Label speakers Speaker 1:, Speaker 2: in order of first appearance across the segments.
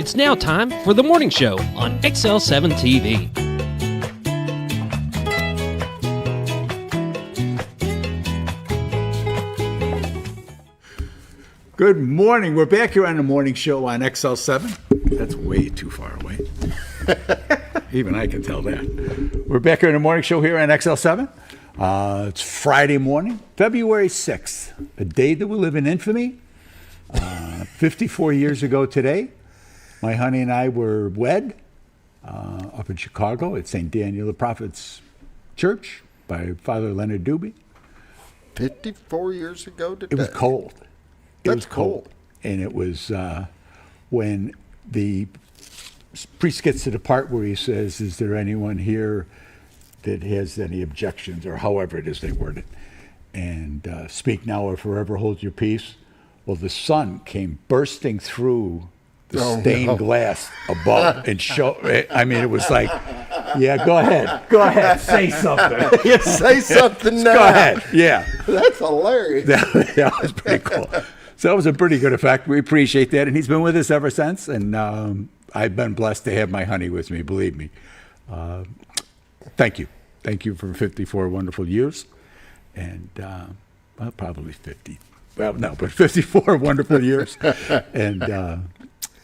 Speaker 1: It's now time for the morning show on XL7-TV.
Speaker 2: Good morning. We're back here on the morning show on XL7. That's way too far away. Even I can tell that. We're back here on the morning show here on XL7. It's Friday morning, February 6th, a day that will live in infamy. 54 years ago today, my honey and I were wed up in Chicago at St. Daniel the Prophet's Church by Father Leonard.
Speaker 3: 54 years ago today.
Speaker 2: It was cold.
Speaker 3: That's
Speaker 2: was cold. And it was when the priest gets to the part where he says, is there anyone here that has any objections, or however it is they word it, and speak now or forever hold your peace. Well, the sun came bursting through the stained glass above and I mean, it was like, yeah, go ahead, say something.
Speaker 3: Say something now.
Speaker 2: Go ahead, yeah.
Speaker 3: That's hilarious.
Speaker 2: That was pretty cool. So that was a pretty good effect. We appreciate that, and he's been with us ever since, and I've been blessed to have my honey with me, believe me. Thank you. Thank you for 54 wonderful years, and well, probably 50. Well, no, but 54 wonderful years, and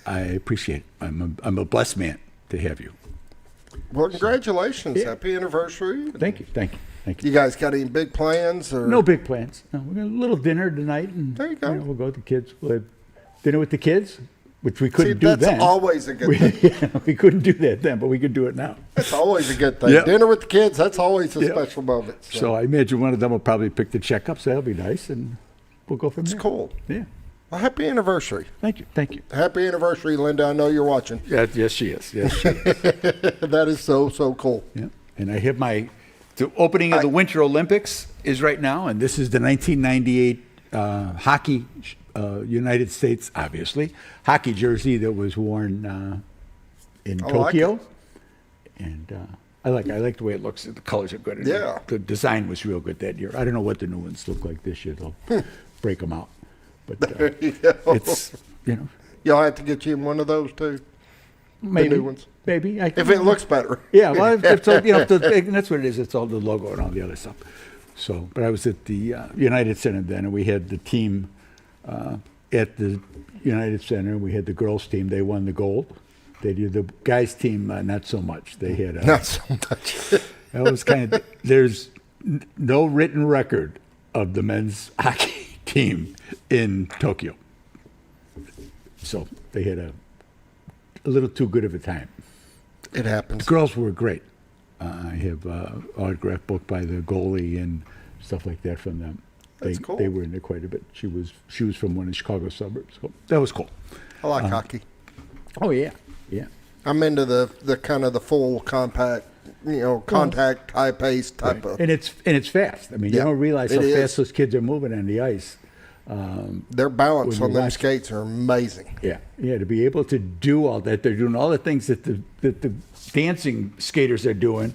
Speaker 2: I appreciate it. I'm a blessed man to have you.
Speaker 3: Well, congratulations. Yeah. Happy anniversary.
Speaker 2: Thank you.
Speaker 3: You guys got any big plans? Or?
Speaker 2: No big plans. No, we're going to a little dinner tonight, and
Speaker 3: there you go.
Speaker 2: We'll go with the kids. We'll have dinner with the kids, which we couldn't do then.
Speaker 3: That's always a good thing.
Speaker 2: Yeah, we couldn't do that then, but we could do it now.
Speaker 3: That's always a good thing. Yep. Dinner with the kids, that's always a special moment.
Speaker 2: So I imagine one of them will probably pick the check up, so that'll be nice, and we'll go from there.
Speaker 3: It's cool.
Speaker 2: Yeah.
Speaker 3: Well, happy anniversary.
Speaker 2: Thank you.
Speaker 3: Happy anniversary, Linda. I know you're watching.
Speaker 2: Yes, she is.
Speaker 3: That is so cool.
Speaker 2: Yeah. And I have the opening of the Winter Olympics is right now, and this is the 1998 hockey United States, obviously, hockey jersey that was worn in Tokyo.
Speaker 3: Like
Speaker 2: and I like the way it looks. The colors are good.
Speaker 3: Yeah.
Speaker 2: The design was real good that year. I don't know what the new ones look like this year. They'll break them out. But it's,
Speaker 3: You'll have to get you one of those too.
Speaker 2: Maybe.
Speaker 3: The new ones.
Speaker 2: Maybe.
Speaker 3: If it looks better.
Speaker 2: Yeah, well, it's all, and that's what it is. It's all the logo and all the other stuff. So, but I was at the United Center then, and we had the team at the United Center. We had the girls' team. They won the gold. They did the guys' team, not so much. They had
Speaker 3: not so much.
Speaker 2: That was kind of. There's no written record of the men's hockey team in Tokyo. So they had a little too good of a time.
Speaker 3: It happens.
Speaker 2: The girls were great. I have an autograph book by the goalie and stuff like that from them.
Speaker 3: That's cool.
Speaker 2: They were in there quite a bit. She was from one of the Chicago suburbs. So that was cool.
Speaker 3: I like hockey.
Speaker 2: Oh yeah.
Speaker 3: I'm into the kind of the full compact, contact, high pace type of.
Speaker 2: And it's fast. I mean, you don't realize how fast those kids are moving on the ice.
Speaker 3: Their balance on them skates are amazing.
Speaker 2: Yeah. To be able to do all that, they're doing all the things that the dancing skaters are doing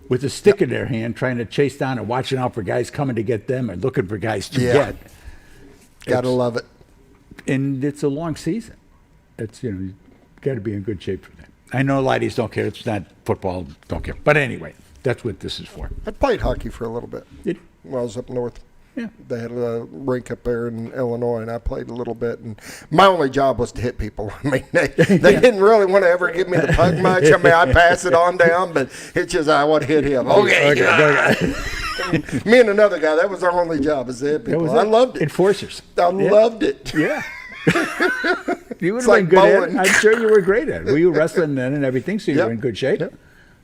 Speaker 2: with a stick in their hand, trying to chase down and watching out for guys coming to get them and looking for guys to get.
Speaker 3: Gotta love it.
Speaker 2: And it's a long season. It's you got to be in good shape for that. I know a lot of these don't care. It's not football, don't care. But anyway, that's what this is for.
Speaker 3: I played hockey for a little bit when I was up north.
Speaker 2: Yeah.
Speaker 3: They had a rink up there in Illinois, and I played a little bit. And my only job was to hit people. I mean, they didn't really want to ever give me the puck much. I mean, I pass it on down, but it's just I want to hit him. Okay. Me and another guy, that was our only job, is to hit people. I loved it.
Speaker 2: Enforcers.
Speaker 3: I loved it.
Speaker 2: Yeah. You would have been good at it. I'm sure you were great at it. Were you wrestling then and everything, so you were in good shape? Yep.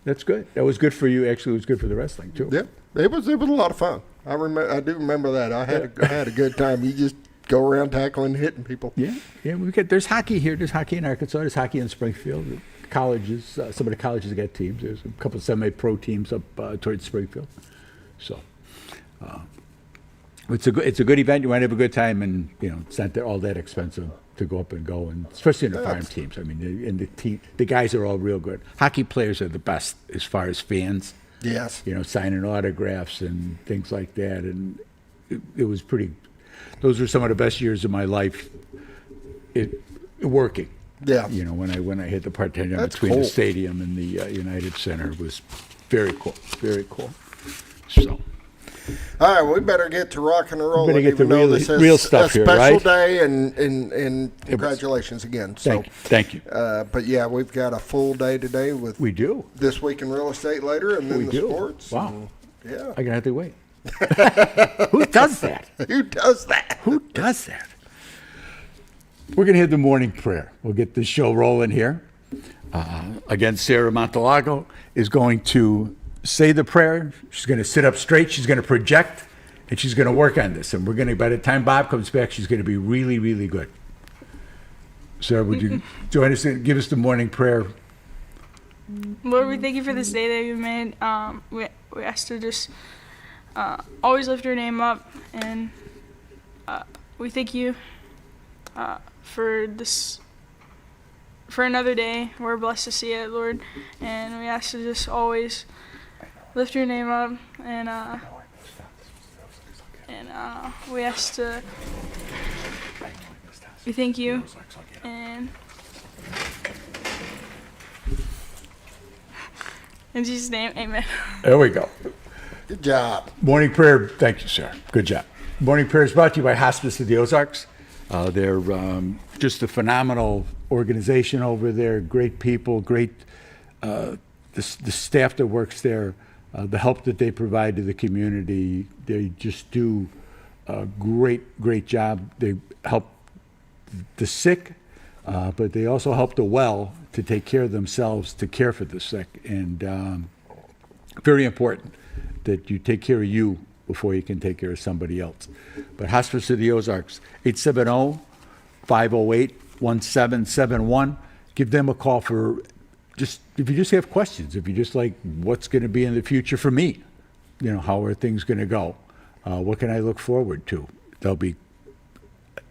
Speaker 2: That's good. That was good for you. Actually, it was good for the wrestling, too.
Speaker 3: Yeah. It was a lot of fun. I do remember that. I had a good time. You just go around tackling, hitting people. Yeah.
Speaker 2: There's hockey here. There's hockey in Arkansas. There's hockey in Springfield. Colleges. Some of the colleges got teams. There's a couple of semi-pro teams up towards Springfield. So it's a good event. You want to have a good time, and it's not all that expensive to go up and go, and especially in the farm teams. I mean, and the guys are all real good. Hockey players are the best as far as fans.
Speaker 3: Yes.
Speaker 2: Signing autographs and things like that. And it was pretty, those were some of the best years of my life working.
Speaker 3: Yeah.
Speaker 2: You know, when I hit the partition
Speaker 3: That's
Speaker 2: between
Speaker 3: cool.
Speaker 2: the stadium and the United Center, it was very cool. Very cool. So.
Speaker 3: All right, we better get to rock and roll.
Speaker 2: Better get
Speaker 3: even
Speaker 2: the
Speaker 3: though
Speaker 2: real-
Speaker 3: this is
Speaker 2: real stuff
Speaker 3: a
Speaker 2: here,
Speaker 3: special
Speaker 2: right?
Speaker 3: day, and congratulations again. So,
Speaker 2: Thank you.
Speaker 3: but yeah, we've got a full day today with
Speaker 2: We do.
Speaker 3: This Week in Real Estate later, and then
Speaker 2: We
Speaker 3: the
Speaker 2: do.
Speaker 3: sports.
Speaker 2: Wow.
Speaker 3: And, yeah.
Speaker 2: I'm going to have to wait. Who does that?
Speaker 3: Who does that?
Speaker 2: Who does that? We're going to have the morning prayer. We'll get the show rolling here. Again, Sarah Montalago is going to say the prayer. She's going to sit up straight. She's going to project, and she's going to work on this. And we're going to, by the time Bob comes back, she's going to be really, really good. Sarah, would you join us and give us the morning prayer?
Speaker 4: Lord, we thank you for this day that you've made. We ask to just always lift your name up, and we thank you for this, for another day. We're blessed to see it, Lord, and we ask to just always lift your name up, and we ask to, we thank you, and in Jesus' name, amen.
Speaker 2: There we go.
Speaker 3: Good job.
Speaker 2: Morning prayer. Thank you, Sarah. Good job. Morning prayer is brought to you by Hospice of the Ozarks. They're just a phenomenal organization over there. Great people, great the staff that works there, the help that they provide to the community. They just do a great job. They help the sick, but they also help the well to take care of themselves, to care for the sick. And very important that you take care of you before you can take care of somebody else. But Hospice of the Ozarks, 870-508-1771. Give them a call for just, if you just have questions, if you just like, what's going to be in the future for me? You know, how are things going to go? What can I look forward to? They'll be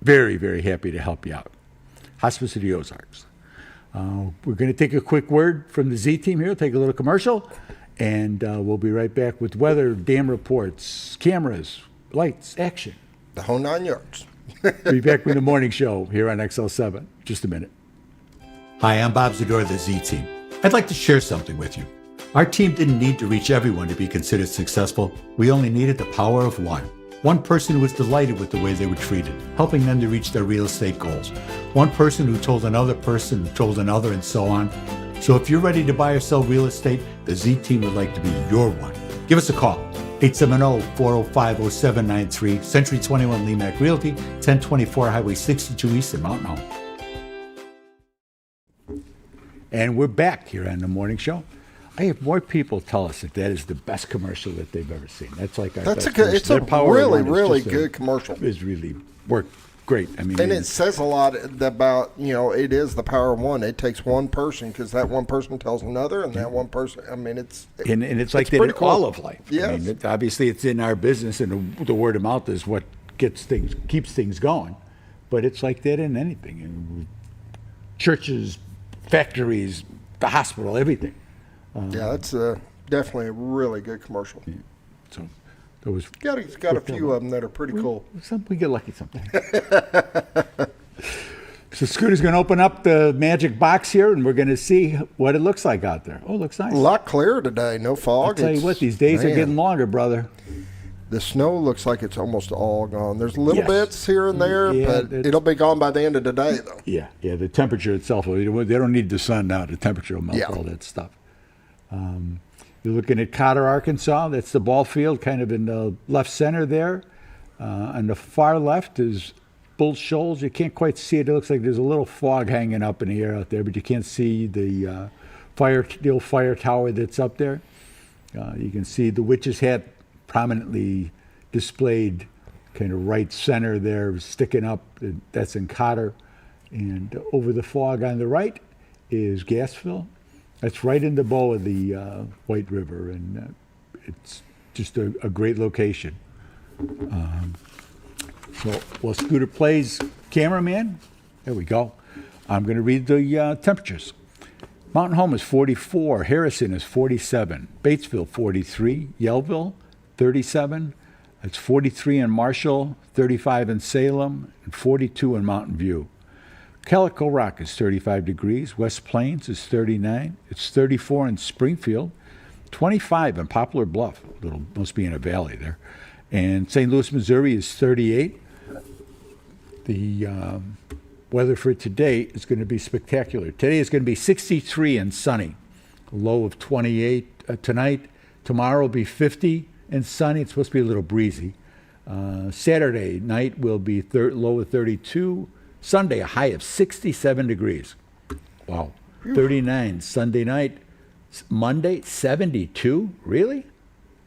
Speaker 2: very, very happy to help you out. Hospice of the Ozarks. We're going to take a quick word from the Z team here, take a little commercial, and we'll be right back with weather, dam reports, cameras, lights, action.
Speaker 3: The whole 9 yards.
Speaker 2: Be back with the morning show here on XL7. Just a minute.
Speaker 5: Hi, I'm Bob Zdora of the Z Team. I'd like to share something with you. Our team didn't need to reach everyone to be considered successful. We only needed the power of one. One person who was delighted with the way they were treated, helping them to reach their real estate goals. One person who told another person who told another, and so on. So if you're ready to buy or sell real estate, the Z Team would like to be your one. Give us a call. 870-405-0793, Century 21 LeMac Realty, 1024 Highway 62 East in Mountain Home.
Speaker 2: And we're back here on the morning show. I have more people tell us that that is the best commercial that they've ever seen. That's like our
Speaker 3: That's
Speaker 2: best
Speaker 3: a good.
Speaker 2: commercial.
Speaker 3: It's a
Speaker 2: Their Power
Speaker 3: really,
Speaker 2: One is
Speaker 3: really
Speaker 2: just
Speaker 3: good commercial.
Speaker 2: It's really worked great. I mean,
Speaker 3: And it says a lot about, you know, it is the power of one. It takes one person, because that one person tells another, and that one person, I mean, it's
Speaker 2: and it's like that
Speaker 3: pretty
Speaker 2: in
Speaker 3: cool.
Speaker 2: all of life.
Speaker 3: Yes.
Speaker 2: I mean, obviously, it's in our business, and the word of mouth is what keeps things going. But it's like that in anything, in churches, factories, the hospital, everything.
Speaker 3: yeah, that's definitely a really good commercial.
Speaker 2: So there was.
Speaker 3: Got a few of them that are pretty cool.
Speaker 2: We get lucky sometimes. So Scooter's going to open up the magic box here, and we're going to see what it looks like out there. Oh, it looks nice.
Speaker 3: A lot clearer today, no fog.
Speaker 2: I'll tell you what, these days are
Speaker 3: Man.
Speaker 2: getting longer, brother.
Speaker 3: The snow looks like it's almost all gone. There's little
Speaker 2: Yes.
Speaker 3: bits here and there,
Speaker 2: Yeah,
Speaker 3: but
Speaker 2: it's-
Speaker 3: it'll be gone by the end of the day, though.
Speaker 2: Yeah. The temperature itself, they don't need the sun now. The temperature will melt
Speaker 3: Yeah.
Speaker 2: all that stuff. You're looking at Cotter, Arkansas. That's the ball field, kind of in the left center there. On the far left is Bull Shoals. You can't quite see it. It looks like there's a little fog hanging up in the air out there, but you can't see the old fire tower that's up there. You can see the witch's hat prominently displayed, kind of right center there, sticking up. That's in Cotter. And over the fog on the right is Gassville. That's right in the bow of the White River, and it's just a great location. So while Scooter plays cameraman, there we go. I'm going to read the temperatures. Mountain Home is 44, Harrison is 47, Batesville 43, Yellville 37, it's 43 in Marshall, 35 in Salem, and 42 in Mountain View. Calico Rock is 35 degrees. West Plains is 39. It's 34 in Springfield. 25 in Poplar Bluff. Must be in a valley there. And St. Louis, Missouri is 38. The weather for today is going to be spectacular. Today is going to be 63 and sunny. A low of 28 tonight. Tomorrow will be 50 and sunny. It's supposed to be a little breezy. Saturday night will be low of 32. Sunday, a high of 67 degrees. Wow. 39 Sunday night. Monday, 72. Really?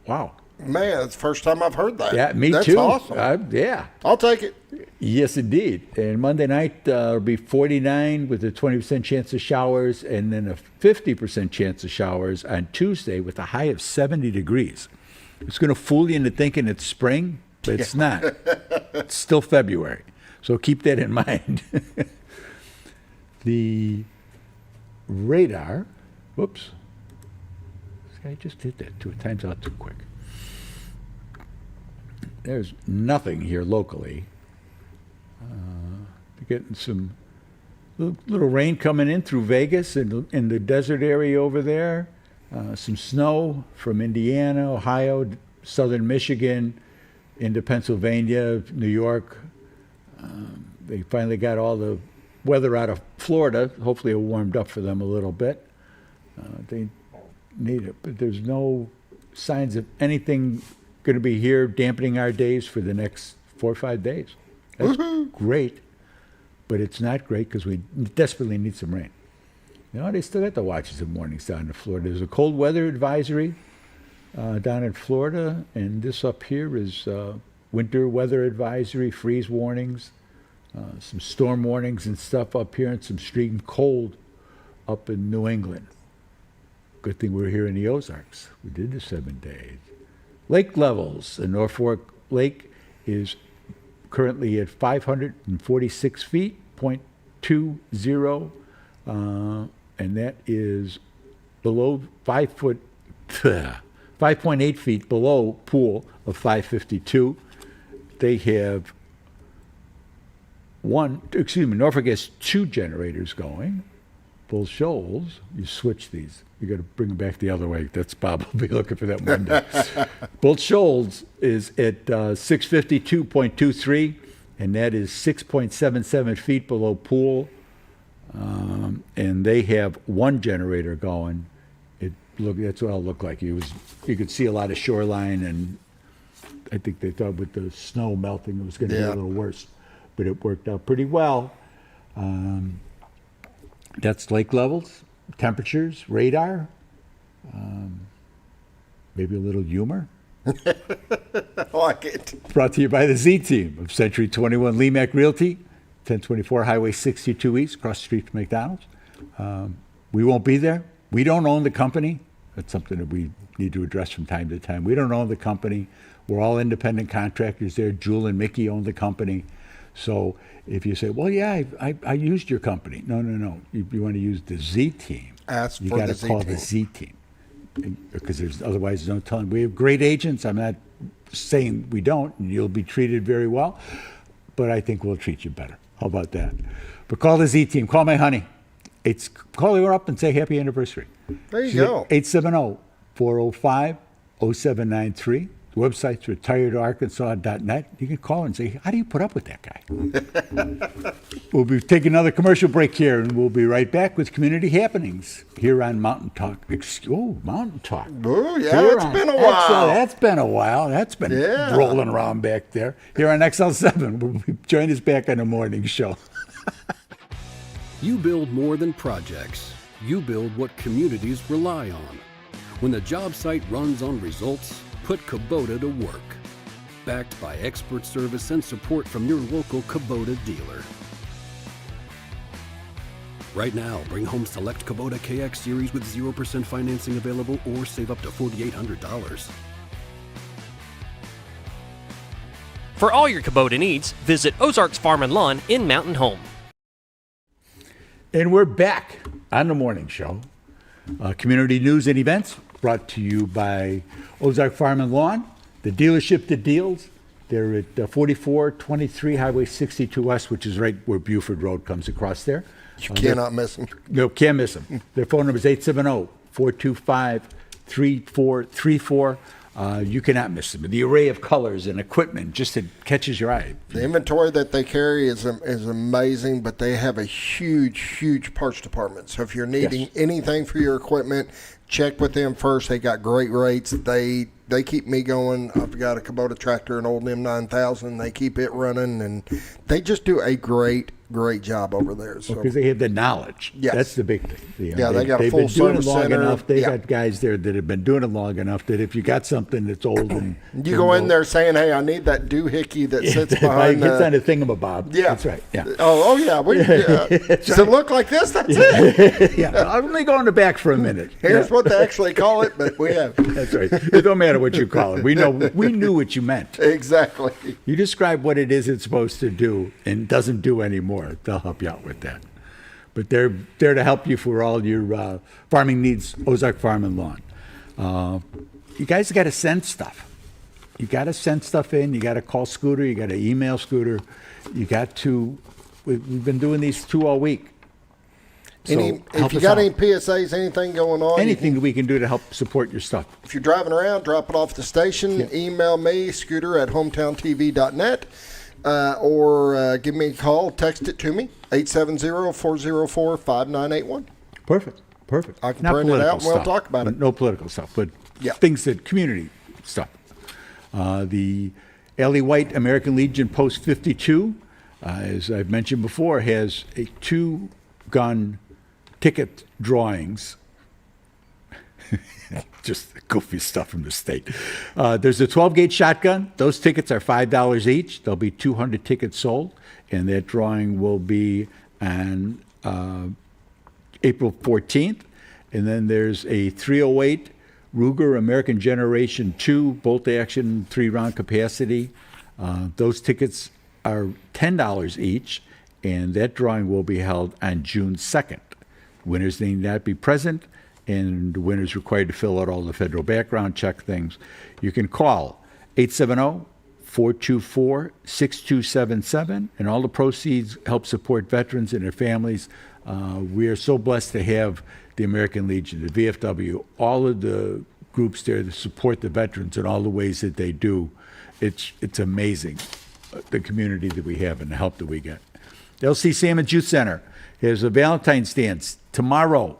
Speaker 2: Wow.
Speaker 3: Man, it's the first time I've heard that.
Speaker 2: Yeah, me
Speaker 3: That's
Speaker 2: too.
Speaker 3: Awesome.
Speaker 2: Yeah.
Speaker 3: I'll take it.
Speaker 2: Yes, indeed. And Monday night will be 49 with a 20% chance of showers, and then a 50% chance of showers on Tuesday with a high of 70 degrees. It's going to fool you into thinking it's spring, but it's not. It's still February. So keep that in mind. The radar, whoops. I just hit that too. It times out too quick. There's nothing here locally. Getting some little rain coming in through Vegas and in the desert area over there. Some snow from Indiana, Ohio, southern Michigan, into Pennsylvania, New York. They finally got all the weather out of Florida. Hopefully it warmed up for them a little bit. They need it, but there's no signs of anything going to be here dampening our days for the next 4 or 5 days. That's great, but it's not great because we desperately need some rain. You know, they still got the watches and warnings down in Florida. There's a cold weather advisory down in Florida, and this up here is winter weather advisory, freeze warnings, some storm warnings and stuff up here, and some extreme cold up in New England. Good thing we're here in the Ozarks. We did the 7 days. Lake levels in Norfolk Lake is currently at 546 feet, 0.20, and that is below 5.8 feet below pool of 552. They have Norfolk has 2 generators going. Bull Shoals, you switch these. You got to bring them back the other way. That's Bob will be looking for that Monday. Bull Shoals is at 652.23, and that is 6.77 feet below pool. And they have 1 generator going. That's what it'll look like. You could see a lot of shoreline, and I think they thought with the snow melting it was going to be a little worse, but it worked out pretty well. That's lake levels, temperatures, radar, maybe a little humor.
Speaker 3: I like it.
Speaker 2: Brought to you by the Z Team of Century 21 LeMac Realty, 1024 Highway 62 East, across the street from McDonald's. We won't be there. We don't own the company. That's something that we need to address from time to time. We don't own the company. We're all independent contractors there. Jewel and Mickey own the company. So if you say, well, yeah, I used your company. No. You want to use the Z Team.
Speaker 3: Ask
Speaker 2: you
Speaker 3: for
Speaker 2: got
Speaker 3: the
Speaker 2: to call the Z Team. Because otherwise, there's no telling. We have great agents. I'm not saying we don't, and you'll be treated very well. But I think we'll treat you better. How about that? But call the Z Team. Call my honey. Call her up and say happy anniversary.
Speaker 3: There you go.
Speaker 2: 870-405-0793. The website's retiredarkansas.net. You can call and say, how do you put up with that guy? We'll be taking another commercial break here, and we'll be right back with community happenings here on Mountain Talk. Mountain Talk.
Speaker 3: Oh, yeah, it's been a while.
Speaker 2: That's been a while. That's been rolling around back there. Here on XL7. Join us back on the morning show.
Speaker 6: You build more than projects. You build what communities rely on. When the job site runs on results, put Kubota to work. Backed by expert service and support from your local Kubota dealer. Right now, bring home select Kubota KX Series with 0% financing available or save up to $4,800.
Speaker 1: For all your Kubota needs, visit Ozarks Farm and Lawn in Mountain Home.
Speaker 2: And we're back on the morning show. Community news and events brought to you by Ozark Farm and Lawn, the dealership that deals, They're at 4423 Highway 62 West, which is right where Buford Road comes across there.
Speaker 3: You cannot miss them.
Speaker 2: No, can't miss them. Their phone number is 870-425-3434. You cannot miss them. The array of colors and equipment just it catches your eye.
Speaker 3: The inventory that they carry is amazing, but they have a huge parts department. So if you're needing anything for your equipment, check with them first. They got great rates. They keep me going. I've got a Kubota tractor, an old M9000. They keep it running, and they just do a great job over there. So.
Speaker 2: Because they have the knowledge.
Speaker 3: Yes.
Speaker 2: That's the big thing.
Speaker 3: They got a full service
Speaker 2: center. They've been doing it long
Speaker 3: center.
Speaker 2: enough. They got guys there that have been doing it long enough that if you got something that's old and
Speaker 3: you go in there saying, "Hey, I need that doohickey that sits behind."
Speaker 2: It's on a thingamabob.
Speaker 3: Yeah,
Speaker 2: that's right. Yeah.
Speaker 3: Oh yeah. Does it look like this? That's it.
Speaker 2: Yeah. I'm only go in the back for a minute.
Speaker 3: Here's what they actually call it, but we have.
Speaker 2: That's right. It don't matter what you call it. We knew what you meant.
Speaker 3: Exactly.
Speaker 2: You describe what it is it's supposed to do and doesn't do anymore. They'll help you out with that. But they're there to help you for all your farming needs, Ozark Farm and Lawn. You guys got to send stuff. You got to send stuff in. You got to call Scooter. You got to email Scooter. You got to. We've been doing these 2 all week. So
Speaker 3: if you got any PSAs, anything going on,
Speaker 2: anything that we can do to help support your stuff.
Speaker 3: If you're driving around, drop it off at the station. Email me, Scooter at hometowntv.net. Or give me a call, text it to me, 870-404-5981.
Speaker 2: Perfect.
Speaker 3: I can print it out and we'll talk about it.
Speaker 2: No political stuff, but things that community stuff. The Ellie White American Legion Post 52, as I've mentioned before, has a 2-gun ticket drawings. Just goofy stuff from the state. There's a 12-gauge shotgun. Those tickets are $5 each. There'll be 200 tickets sold, and that drawing will be on April 14th. And then there's a 308 Ruger American Generation 2 bolt-action 3-round capacity. Those tickets are $10 each, and that drawing will be held on June 2nd. Winners need not be present, and the winner's required to fill out all the federal background check things. You can call 870-424-6277, and all the proceeds help support veterans and their families. We are so blessed to have the American Legion, the VFW, all of the groups there to support the veterans in all the ways that they do. It's amazing, the community that we have and the help that we get. The LC Salmons Youth Center has a Valentine's dance tomorrow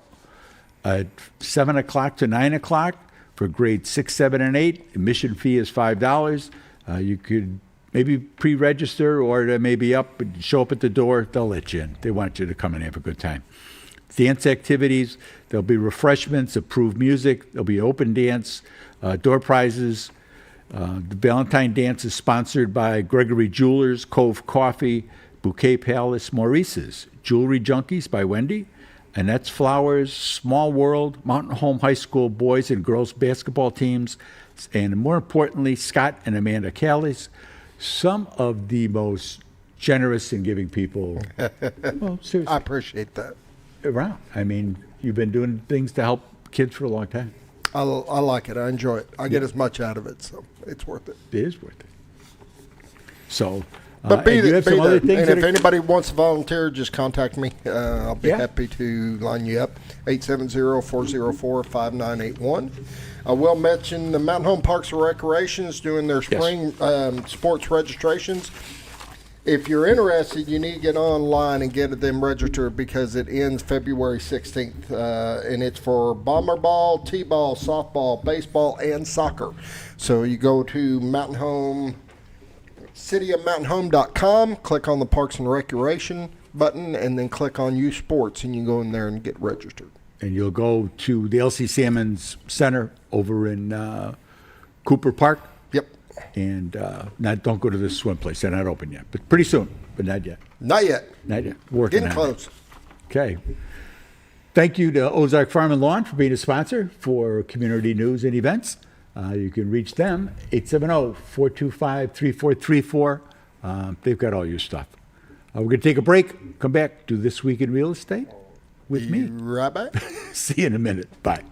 Speaker 2: at 7 o'clock to 9 o'clock for grades 6, 7, and 8. Admission fee is $5. You could maybe pre-register or maybe show up at the door. They'll let you in. They want you to come and have a good time. Dance activities, there'll be refreshments, approved music, there'll be open dance, door prizes. The Valentine dance is sponsored by Gregory Jewelers, Cove Coffee, Bouquet Palace, Maurice's, Jewelry Junkies by Wendy, Annette's Flowers, Small World, Mountain Home High School boys and girls basketball teams, and more importantly, Scott and Amanda Callies, some of the most generous and giving people. Well, seriously.
Speaker 3: I appreciate that.
Speaker 2: Around. I mean, you've been doing things to help kids for a long time.
Speaker 3: I like it. I enjoy it. I get as much out of it, so it's worth it.
Speaker 2: It is worth it. So,
Speaker 3: but
Speaker 2: you have some other things.
Speaker 3: And if anybody wants to volunteer, just contact me. I'll be happy to line you up. 870-404-5981. I will mention the Mountain Home Parks and Recreation is doing their spring sports registrations. If you're interested, you need to get online and get them registered because it ends February 16th. And it's for bomber ball, t-ball, softball, baseball, and soccer. So you go to Mountain Home, cityofmountainhome.com, click on the Parks and Recreation button, and then click on Youth Sports, and you can go in there and get registered.
Speaker 2: And you'll go to the LC Salmons Center over in Cooper Park.
Speaker 3: Yep.
Speaker 2: And don't go to the swim place. They're not open yet. But pretty soon. But not yet.
Speaker 3: Not yet.
Speaker 2: Not yet. Working
Speaker 3: Getting
Speaker 2: on
Speaker 3: close.
Speaker 2: It. Okay. Thank you to Ozark Farm and Lawn for being a sponsor for community news and events. You can reach them, 870-425-3434. They've got all your stuff. We're going to take a break. Come back to This Week in Real Estate with me.
Speaker 3: Right back.
Speaker 2: See you in a minute. Bye.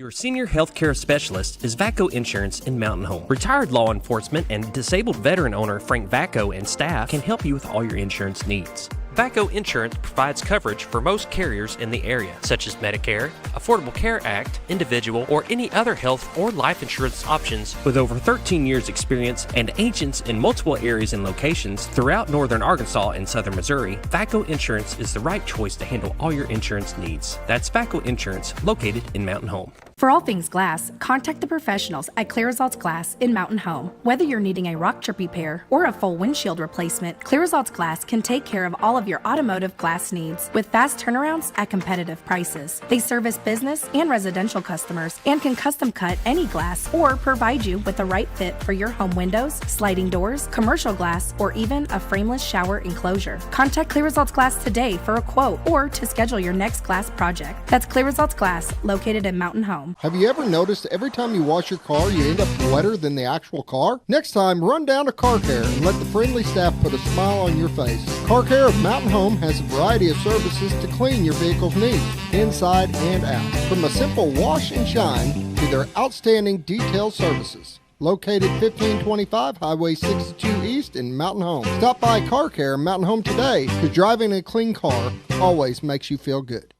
Speaker 1: Your senior healthcare specialist is VACO Insurance in Mountain Home. Retired law enforcement and disabled veteran owner Frank VACO and staff can help you with all your insurance needs. VACO Insurance provides coverage for most carriers in the area, such as Medicare, Affordable Care Act, individual, or any other health or life insurance options. With over 13 years experience and agents in multiple areas and locations throughout northern Arkansas and southern Missouri, VACO Insurance is the right choice to handle all your insurance needs. That's VACO Insurance, located in Mountain Home.
Speaker 7: For all things glass, contact the professionals at Clear Results Glass in Mountain Home. Whether you're needing a rock chip repair or a full windshield replacement, Clear Results Glass can take care of all of your automotive glass needs with fast turnarounds at competitive prices. They service business and residential customers and can custom cut any glass or provide you with the right fit for your home windows, sliding doors, commercial glass, or even a frameless shower enclosure. Contact Clear Results Glass today for a quote or to schedule your next glass project. That's Clear Results Glass, located in Mountain Home.
Speaker 8: Have you ever noticed every time you wash your car, you end up wetter than the actual car? Next time, run down to Car Care and let the friendly staff put a smile on your face. Car Care of Mountain Home has a variety of services to clean your vehicle's needs, inside and out. From a simple wash and shine to their outstanding detailed services. Located 1525 Highway 62 East in Mountain Home. Stop by Car Care Mountain Home today, because driving a clean car always makes you feel good.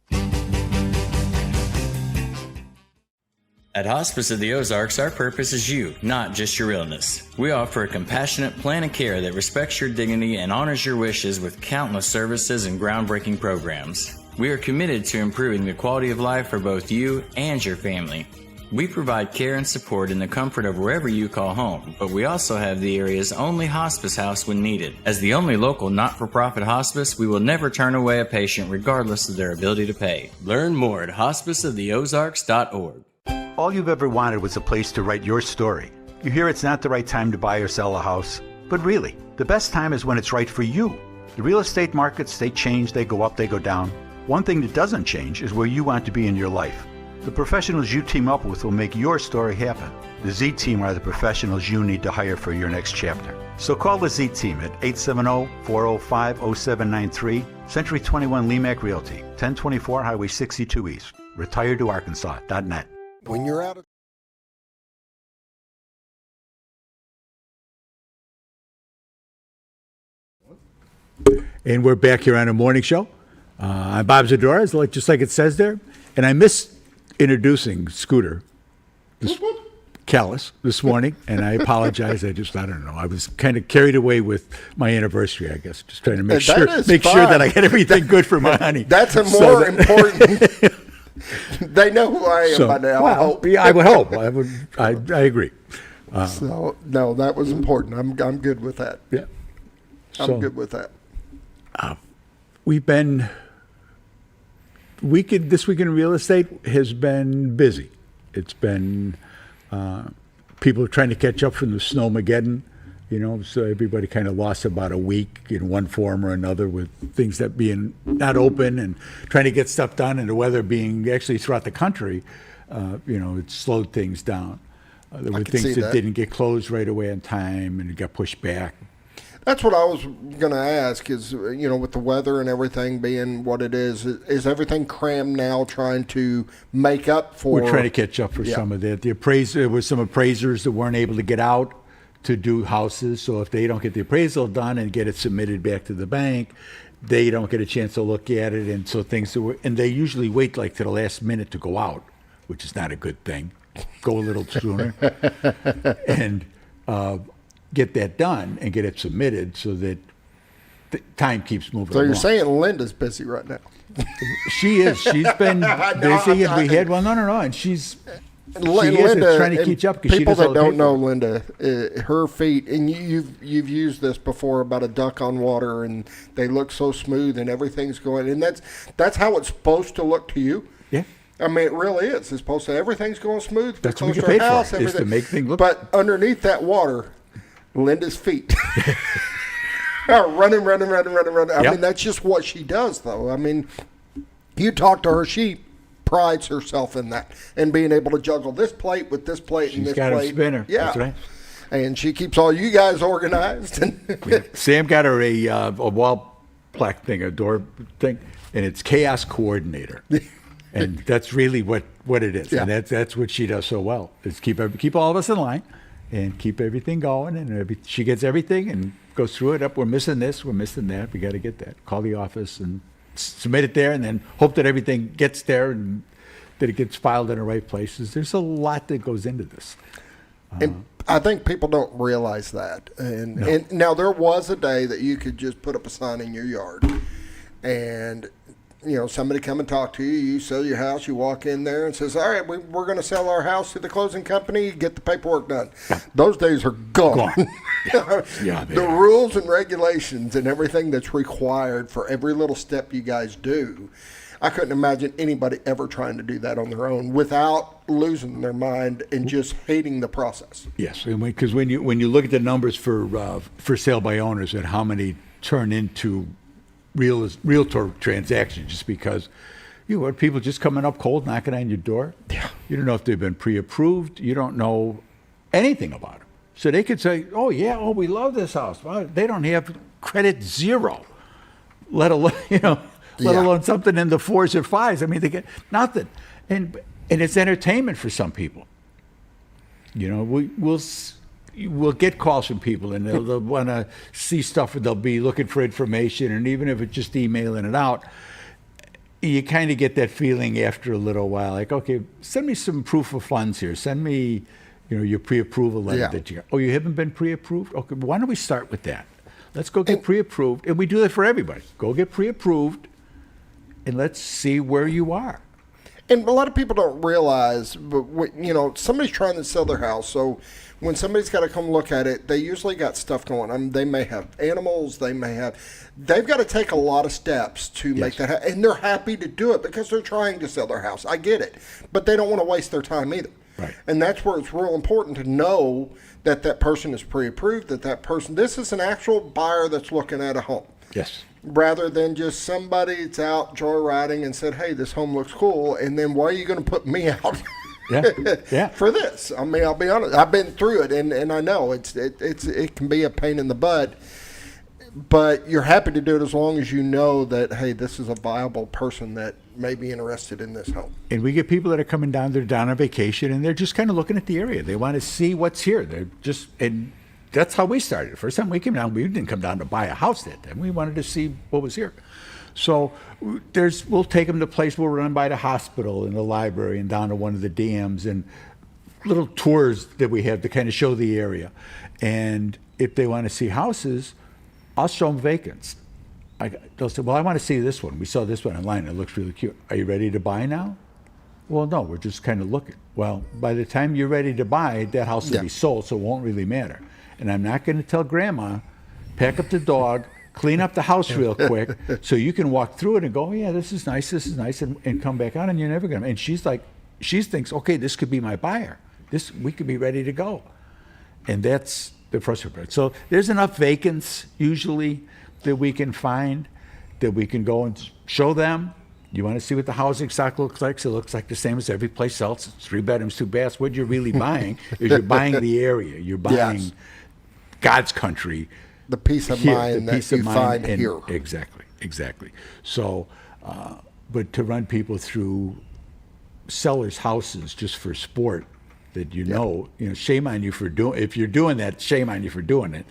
Speaker 9: At Hospice of the Ozarks, our purpose is you, not just your illness. We offer a compassionate plan of care that respects your dignity and honors your wishes with countless services and groundbreaking programs. We are committed to improving the quality of life for both you and your family. We provide care and support in the comfort of wherever you call home, but we also have the area's only hospice house when needed. As the only local not-for-profit hospice, we will never turn away a patient regardless of their ability to pay. Learn more at hospiceoftheozarks.org.
Speaker 5: All you've ever wanted was a place to write your story. You hear it's not the right time to buy or sell a house, but really, the best time is when it's right for you. The real estate markets, they change, they go up, they go down. One thing that doesn't change is where you want to be in your life. The professionals you team up with will make your story happen. The Z Team are the professionals you need to hire for your next chapter. So call the Z Team at 870-405-0793, Century 21 LeMac Realty, 1024 Highway 62 East, retiredtoarkansas.net.
Speaker 8: When you're out of
Speaker 2: And we're back here on a morning show. I'm Bob Zdora, just like it says there. And I missed introducing Scooter Callis this morning, and I apologize. I don't know. I was kind of carried away with my anniversary, I guess. Just trying to make sure that I had everything good for my honey.
Speaker 3: That's more important. They know who I am by now. I hope.
Speaker 2: Yeah, I would hope. I agree.
Speaker 3: So no, that was important. I'm good with that.
Speaker 2: Yeah,
Speaker 3: I'm good with that.
Speaker 2: We've been this week in real estate has been busy. It's been people are trying to catch up from the snowmageddon. So everybody kind of lost about a week in one form or another, with things that being not open and trying to get stuff done, and the weather being actually throughout the country, it slowed things down. There were things that didn't get closed right away on time, and it got pushed back.
Speaker 3: That's what I was going to ask is, with the weather and everything being what it is everything crammed now trying to make up for?
Speaker 2: We're trying to catch up for some of that. There were some appraisers that weren't able to get out to do houses, so if they don't get the appraisal done and get it submitted back to the bank, they don't get a chance to look at it, and so and they usually wait to the last minute to go out, which is not a good thing. Go a little sooner and get that done and get it submitted so that the time keeps moving along.
Speaker 3: So you're saying Linda's busy right now?
Speaker 2: She is. She's been busy, and we had and she's.
Speaker 3: Linda,
Speaker 2: trying to catch up.
Speaker 3: People that don't know Linda, her feet, and you've used this before about a duck on water, and they look so smooth, and everything's going, and that's how it's supposed to look to you.
Speaker 2: Yeah,
Speaker 3: I mean it really is. It's supposed to everything's going smooth.
Speaker 2: That's what we get paid for. Is to make things look.
Speaker 3: But underneath that water, Linda's feet are running. I mean that's just what she does, though. I mean, you talk to her, she prides herself in that and being able to juggle this plate with this plate and this plate.
Speaker 2: She's got a spinner.
Speaker 3: Yeah.
Speaker 2: That's right.
Speaker 3: And she keeps all you guys organized.
Speaker 2: Sam got her a wall plaque thing, a door thing, and it's chaos coordinator. And that's really what it is.
Speaker 3: Yeah.
Speaker 2: And that's what she does so well, is keep all of us in line and keep everything going. And she gets everything and goes through it up. We're missing this, we're missing that. We got to get that. Call the office and submit it there, and then hope that everything gets there and that it gets filed in the right places. There's a lot that goes into this.
Speaker 3: And I think people don't realize that. And now there was a day that you could just put up a sign in your yard, and somebody come and talk to you. You sell your house. You walk in there and says, "All right, we're going to sell our house to the closing company. Get the paperwork done." Those days are gone.
Speaker 2: Yeah,
Speaker 3: the rules and regulations and everything that's required for every little step you guys do. I couldn't imagine anybody ever trying to do that on their own without losing their mind and just hating the process.
Speaker 2: Yes, because when you look at the numbers for sale by owners and how many turn into realtor transactions, just because you have people just coming up cold, knocking on your door.
Speaker 3: Yeah.
Speaker 2: You don't know if they've been pre-approved. You don't know anything about them. So they could say, "Oh yeah, we love this house." Well, they don't have credit zero, let alone let alone something in the 4s or 5s. I mean, they get nothing, and it's entertainment for some people. We'll get calls from people, and they'll want to see stuff, and they'll be looking for information, and even if it's just emailing it out, you kind of get that feeling after a little while, like, okay, send me some proof of funds here. Send me, your pre-approval letter that you got. Oh, you haven't been pre-approved? Okay, why don't we start with that? Let's go get pre-approved, and we do that for everybody. Go get pre-approved, and let's see where you are.
Speaker 3: And a lot of people don't realize, but somebody's trying to sell their house, so when somebody's got to come look at it, they usually got stuff going on. They may have animals, they've got to take a lot of steps to make that happen. And they're happy to do it because they're trying to sell their house. I get it. But they don't want to waste their time either.
Speaker 2: Right.
Speaker 3: And that's where it's real important to know that person is pre-approved, this is an actual buyer that's looking at a home.
Speaker 2: Yes.
Speaker 3: Rather than just somebody that's out joyriding and said, "Hey, this home looks cool," and then why are you going to put me out for this? I mean, I'll be honest. I've been through it, and I know it can be a pain in the butt. But you're happy to do it as long as you know that, hey, this is a viable person that may be interested in this home.
Speaker 2: And we get people that are coming down. They're down on vacation, and they're just kind of looking at the area. They want to see what's here. And that's how we started. The first time we came down, we didn't come down to buy a house that time. We wanted to see what was here. So we'll take them to places. We'll run by the hospital and the library and down to one of the dams and little tours that we have to kind of show the area. And if they want to see houses, I'll show them vacants. They'll say, "Well, I want to see this one. We saw this one online. It looks really cute. Are you ready to buy now?" "Well, no, we're just kind of looking." Well, by the time you're ready to buy, that house will be sold, so it won't really matter. And I'm not going to tell Grandma, pack up the dog, clean up the house real quick, so you can walk through it and go, "Oh, yeah, this is nice, and come back out, and you're never going to. And she thinks, okay, this could be my buyer. We could be ready to go. And that's the frustrating part. So there's enough vacants usually that we can find that we can go and show them. You want to see what the housing stock looks like? So it looks like the same as every place else. It's 3 bedrooms, 2 baths. What you're really buying is you're buying the area. You're buying God's country.
Speaker 3: The peace of mind that you find here.
Speaker 2: Exactly. So, but to run people through sellers' houses just for sport, that shame on you for doing. If you're doing that, shame on you for doing it.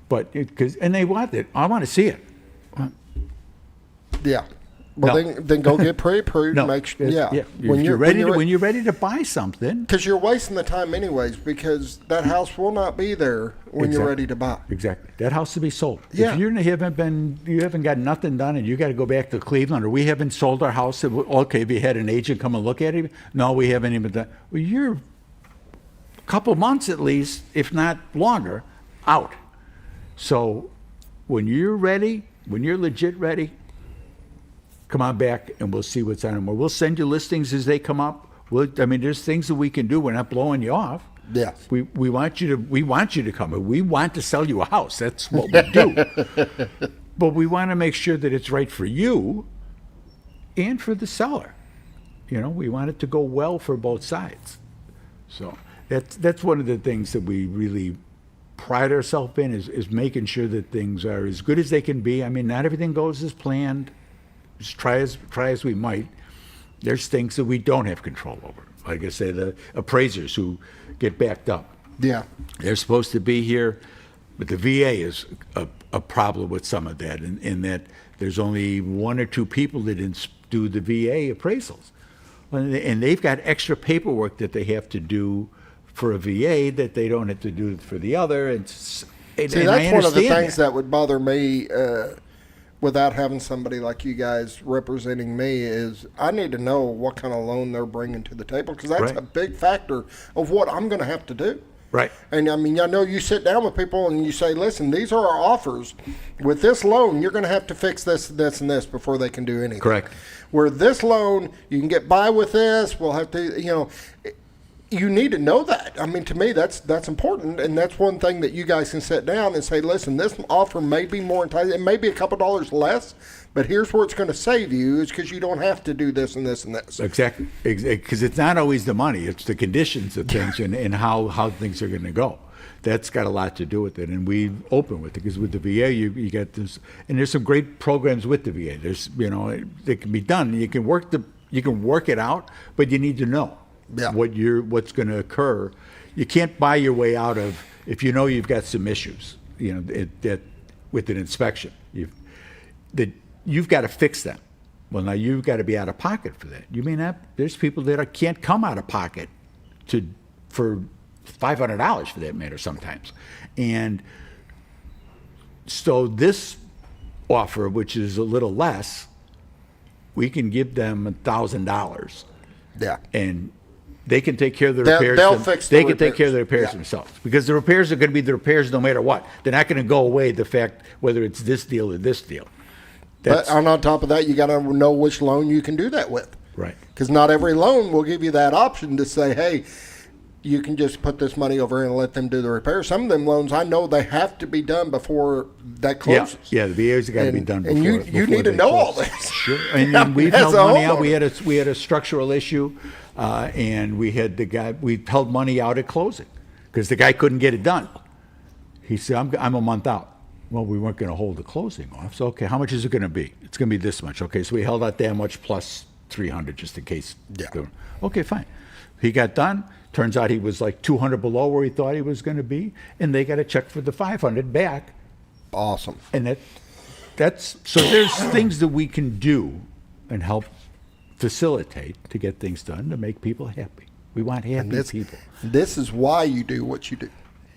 Speaker 2: But and they want it. I want to see it.
Speaker 3: Yeah. Well, then go get pre-approved.
Speaker 2: No. When you're ready to buy something,
Speaker 3: because you're wasting the time anyways. Because that house will not be there when you're ready to buy.
Speaker 2: Exactly, that house to be sold.
Speaker 3: Yeah.
Speaker 2: If you haven't got nothing done, and you got to go back to Cleveland, or we haven't sold our house. Okay, have you had an agent come and look at it? No, we haven't even done. Well, you're a couple months at least, if not longer, out. So when you're ready, when you're legit ready, come on back and we'll see what's on them. Or we'll send you listings as they come up. There's things that we can do. We're not blowing you off.
Speaker 3: Yeah.
Speaker 2: We want you to come. We want to sell you a house. That's what we do. But we want to make sure that it's right for you and for the seller. We want it to go well for both sides. So that's one of the things that we really pride ourselves in is making sure that things are as good as they can be. Not everything goes as planned. Just try as we might. There's things that we don't have control over. Like I say, the appraisers who get backed up.
Speaker 3: Yeah.
Speaker 2: They're supposed to be here, but the VA is a problem with some of that, in that there's only 1 or 2 people that do the VA appraisals. And they've got extra paperwork that they have to do for a VA that they don't have to do for the other. See,
Speaker 3: that's one of the things that would bother me without having somebody like you guys representing me is I need to know what kind of loan they're bringing to the table, because that's a big factor of what I'm going to have to do.
Speaker 2: Right.
Speaker 3: And I mean, I know you sit down with people and you say, listen, these are our offers. With this loan, you're going to have to fix this, this, and this before they can do anything.
Speaker 2: Correct.
Speaker 3: Where this loan, you can get by with this. We'll have to, you need to know that. I mean, to me, that's important, and that's one thing that you guys can sit down and say, listen, this offer may be more enticing. It may be a couple dollars less, but here's where it's going to save you is because you don't have to do this and this and this.
Speaker 2: Exactly. Because it's not always the money. It's the conditions of things and how things are going to go. That's got a lot to do with it, and we open with it because with the VA, you get this, and there's some great programs with the VA. There's, that can be done. You can work it out, but you need to know what's going to occur. You can't buy your way out of if you know you've got some issues. That with an inspection, you've got to fix them. Well, now you've got to be out of pocket for that. You mean that there's people that can't come out of pocket for $500 for that matter sometimes. And so this offer, which is a little less, we can give them $1,000.
Speaker 3: Yeah.
Speaker 2: And they can take care of the repairs.
Speaker 3: They'll fix the
Speaker 2: They can
Speaker 3: repairs.
Speaker 2: take care of the repairs themselves, because the repairs are going to be the repairs no matter what. They're not going to go away the fact whether it's this deal or this deal.
Speaker 3: But on top of that, you got to know which loan you can do that with.
Speaker 2: Right.
Speaker 3: Because not every loan will give you that option to say, hey, you can just put this money over and let them do the repair. Some of them loans, I know they have to be done before that closes.
Speaker 2: Yeah, the VAs have got to be done before.
Speaker 3: And you need to know all this.
Speaker 2: Sure. And we've held money out. We had a structural issue, and we held money out at closing because the guy couldn't get it done. He said, I'm a month out. Well, we weren't going to hold the closing off. So, okay, how much is it going to be? It's going to be this much. Okay, so we held out that much plus 300 just in case.
Speaker 3: Yeah.
Speaker 2: Okay, fine. He got done. Turns out he was like 200 below where he thought he was going to be, and they got a check for the 500 back.
Speaker 3: Awesome.
Speaker 2: And that's so there's things that we can do and help facilitate to get things done to make people happy. We want happy people.
Speaker 3: This is why you do what you do.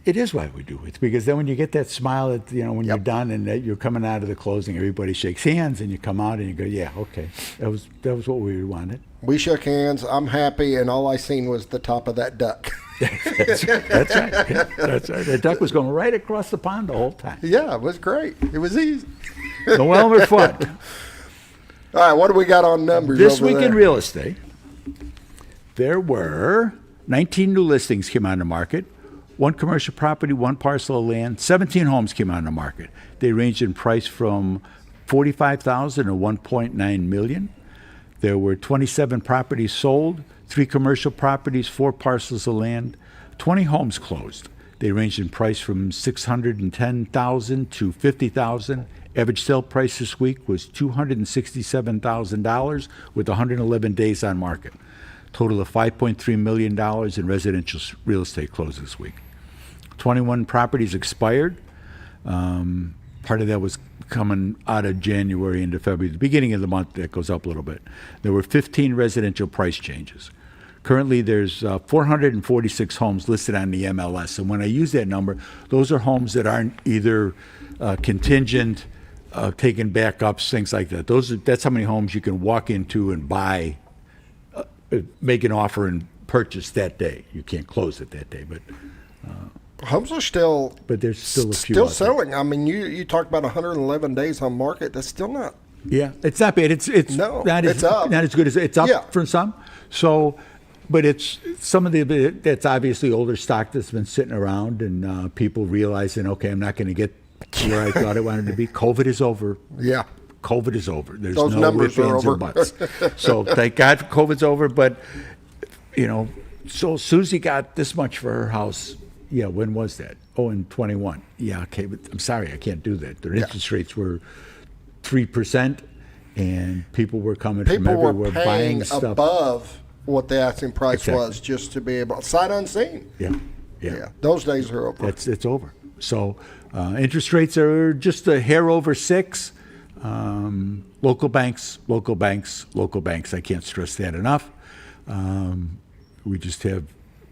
Speaker 2: It is why we do it, because then when you get that smile at when you're done and that you're coming out of the closing, everybody shakes hands and you come out and you go, yeah, okay, that was what we wanted.
Speaker 3: We shook hands. I'm happy, and all I seen was the top of that duck.
Speaker 2: That's right. That's right. The duck was going right across the pond the whole time.
Speaker 3: Yeah, it was great. It was easy.
Speaker 2: The Wilmer Fund.
Speaker 3: All right, what do we got on numbers
Speaker 2: This
Speaker 3: over
Speaker 2: week
Speaker 3: there?
Speaker 2: in real estate, there were 19 new listings came on the market. 1 commercial property, 1 parcel of land, 17 homes came on the market. They ranged in price from $45,000 to $1.9 million. There were 27 properties sold, 3 commercial properties, 4 parcels of land, 20 homes closed. They ranged in price from $610,000 to $50,000. Average sale price this week was $267,000 with 111 days on market. Total of $5.3 million in residential real estate closed this week. 21 properties expired. Part of that was coming out of January into February. The beginning of the month, that goes up a little bit. There were 15 residential price changes. Currently, there's 446 homes listed on the MLS. And when I use that number, those are homes that aren't either contingent, taken backups, things like that. That's how many homes you can walk into and buy, make an offer and purchase that day. You can't close it that day, but
Speaker 3: homes are still,
Speaker 2: but there's still a few
Speaker 3: still
Speaker 2: out there.
Speaker 3: selling. I mean, you talked about 111 days on market. That's still not.
Speaker 2: Yeah, it's not bad. It's
Speaker 3: No,
Speaker 2: not
Speaker 3: it's
Speaker 2: as
Speaker 3: up.
Speaker 2: not as good as it's up
Speaker 3: Yeah.
Speaker 2: for some. So, but it's some of that's obviously older stock that's been sitting around, and people realizing, okay, I'm not going to get where I thought I wanted to be. COVID is over.
Speaker 3: Yeah.
Speaker 2: COVID is over. There's
Speaker 3: Those
Speaker 2: no
Speaker 3: numbers
Speaker 2: ifs,
Speaker 3: are
Speaker 2: ands, or
Speaker 3: over.
Speaker 2: buts. So thank God COVID's over. But so Susie got this much for her house. Yeah, when was that? Oh, in 21. Yeah, okay, but I'm sorry, I can't do that. Their interest rates were 3%, and people were coming from
Speaker 3: People
Speaker 2: everywhere
Speaker 3: were
Speaker 2: buying
Speaker 3: paying
Speaker 2: stuff.
Speaker 3: above what the asking price
Speaker 2: Exactly.
Speaker 3: was just to be able, sight unseen.
Speaker 2: Yeah.
Speaker 3: Yeah, those days are over.
Speaker 2: It's over. So interest rates are just a hair over 6. Local banks. I can't stress that enough. We just have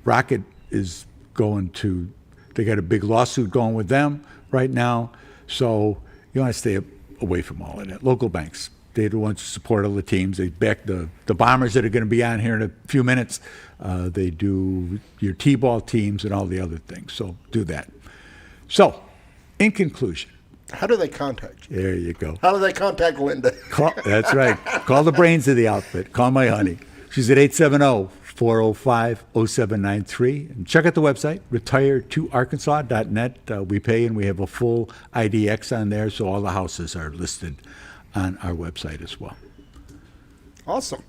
Speaker 2: Rocket is going to. They got a big lawsuit going with them right now. So you want to stay away from all of that. Local banks. They're the ones who support all the teams. They back the Bombers that are going to be on here in a few minutes. They do your T-ball teams and all the other things. So do that. So, in conclusion.
Speaker 3: How do they contact you?
Speaker 2: There you go.
Speaker 3: How do they contact Linda?
Speaker 2: That's right. Call the brains of the outfit. Call my honey. She's at 870-405-0793. And check out the website, retire2arkansas.net. We pay and we have a full IDX on there, so all the houses are listed on our website as well.
Speaker 3: Awesome.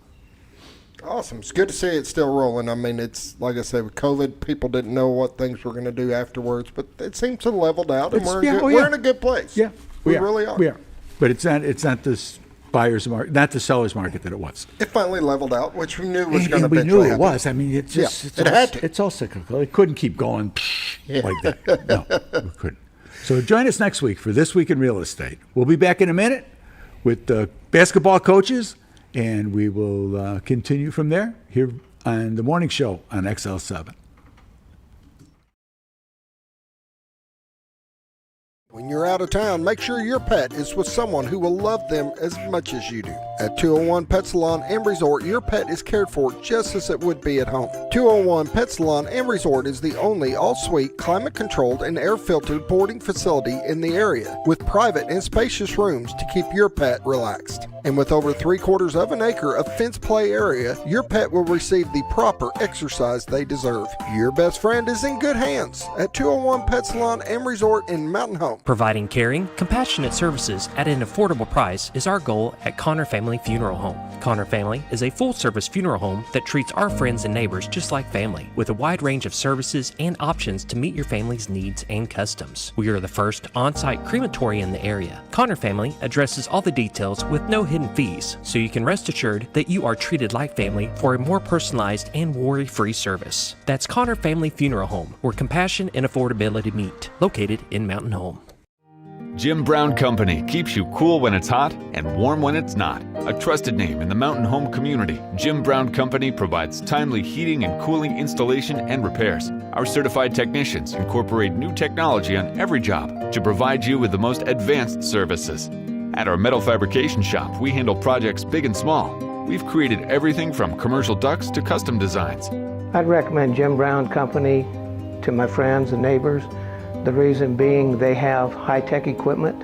Speaker 3: It's good to see it still rolling. I mean, it's like I said, with COVID, people didn't know what things were going to do afterwards, but it seems to have leveled out, and we're in a good place.
Speaker 2: Yeah,
Speaker 3: we really are.
Speaker 2: We are. But it's not this buyer's market, not the seller's market that it was.
Speaker 3: It finally leveled out, which we knew was going to
Speaker 2: be. We knew it
Speaker 3: happen.
Speaker 2: was. I mean, it's all cyclical. It couldn't keep going like that. No, we couldn't. So join us next week for This Week in Real Estate. We'll be back in a minute with the basketball coaches, and we will continue from there here on the morning show on XL7.
Speaker 8: When you're out of town, make sure your pet is with someone who will love them as much as you do. At 201 Pet Salon and Resort, your pet is cared for just as it would be at home. 201 Pet Salon and Resort is the only all-suite, climate-controlled, and air-filtered boarding facility in the area, with private and spacious rooms to keep your pet relaxed. And with over 3/4 of an acre of fenced play area, your pet will receive the proper exercise they deserve. Your best friend is in good hands at 201 Pet Salon and Resort in Mountain Home.
Speaker 1: Providing caring, compassionate services at an affordable price is our goal at Connor Family Funeral Home. Connor Family is a full-service funeral home that treats our friends and neighbors just like family, with a wide range of services and options to meet your family's needs and customs. We are the first on-site crematory in the area. Connor Family addresses all the details with no hidden fees, so you can rest assured that you are treated like family for a more personalized and worry-free service. That's Connor Family Funeral Home, where compassion and affordability meet, located in Mountain Home.
Speaker 10: Jim Brown Company keeps you cool when it's hot and warm when it's not. A trusted name in the mountain home community, Jim Brown Company provides timely heating and cooling installation and repairs. Our certified technicians incorporate new technology on every job to provide you with the most advanced services. At our metal fabrication shop, we handle projects big and small. We've created everything from commercial ducts to custom designs.
Speaker 11: I'd recommend Jim Brown Company to my friends and neighbors. The reason being they have high-tech equipment.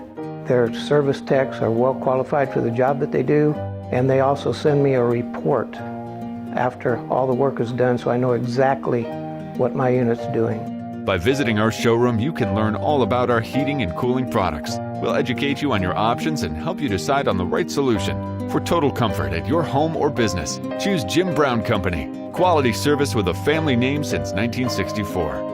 Speaker 11: Their service techs are well qualified for the job that they do, and they also send me a report after all the work is done so I know exactly what my unit's doing.
Speaker 10: By visiting our showroom, you can learn all about our heating and cooling products. We'll educate you on your options and help you decide on the right solution. For total comfort at your home or business, choose Jim Brown Company. Quality service with a family name since 1964.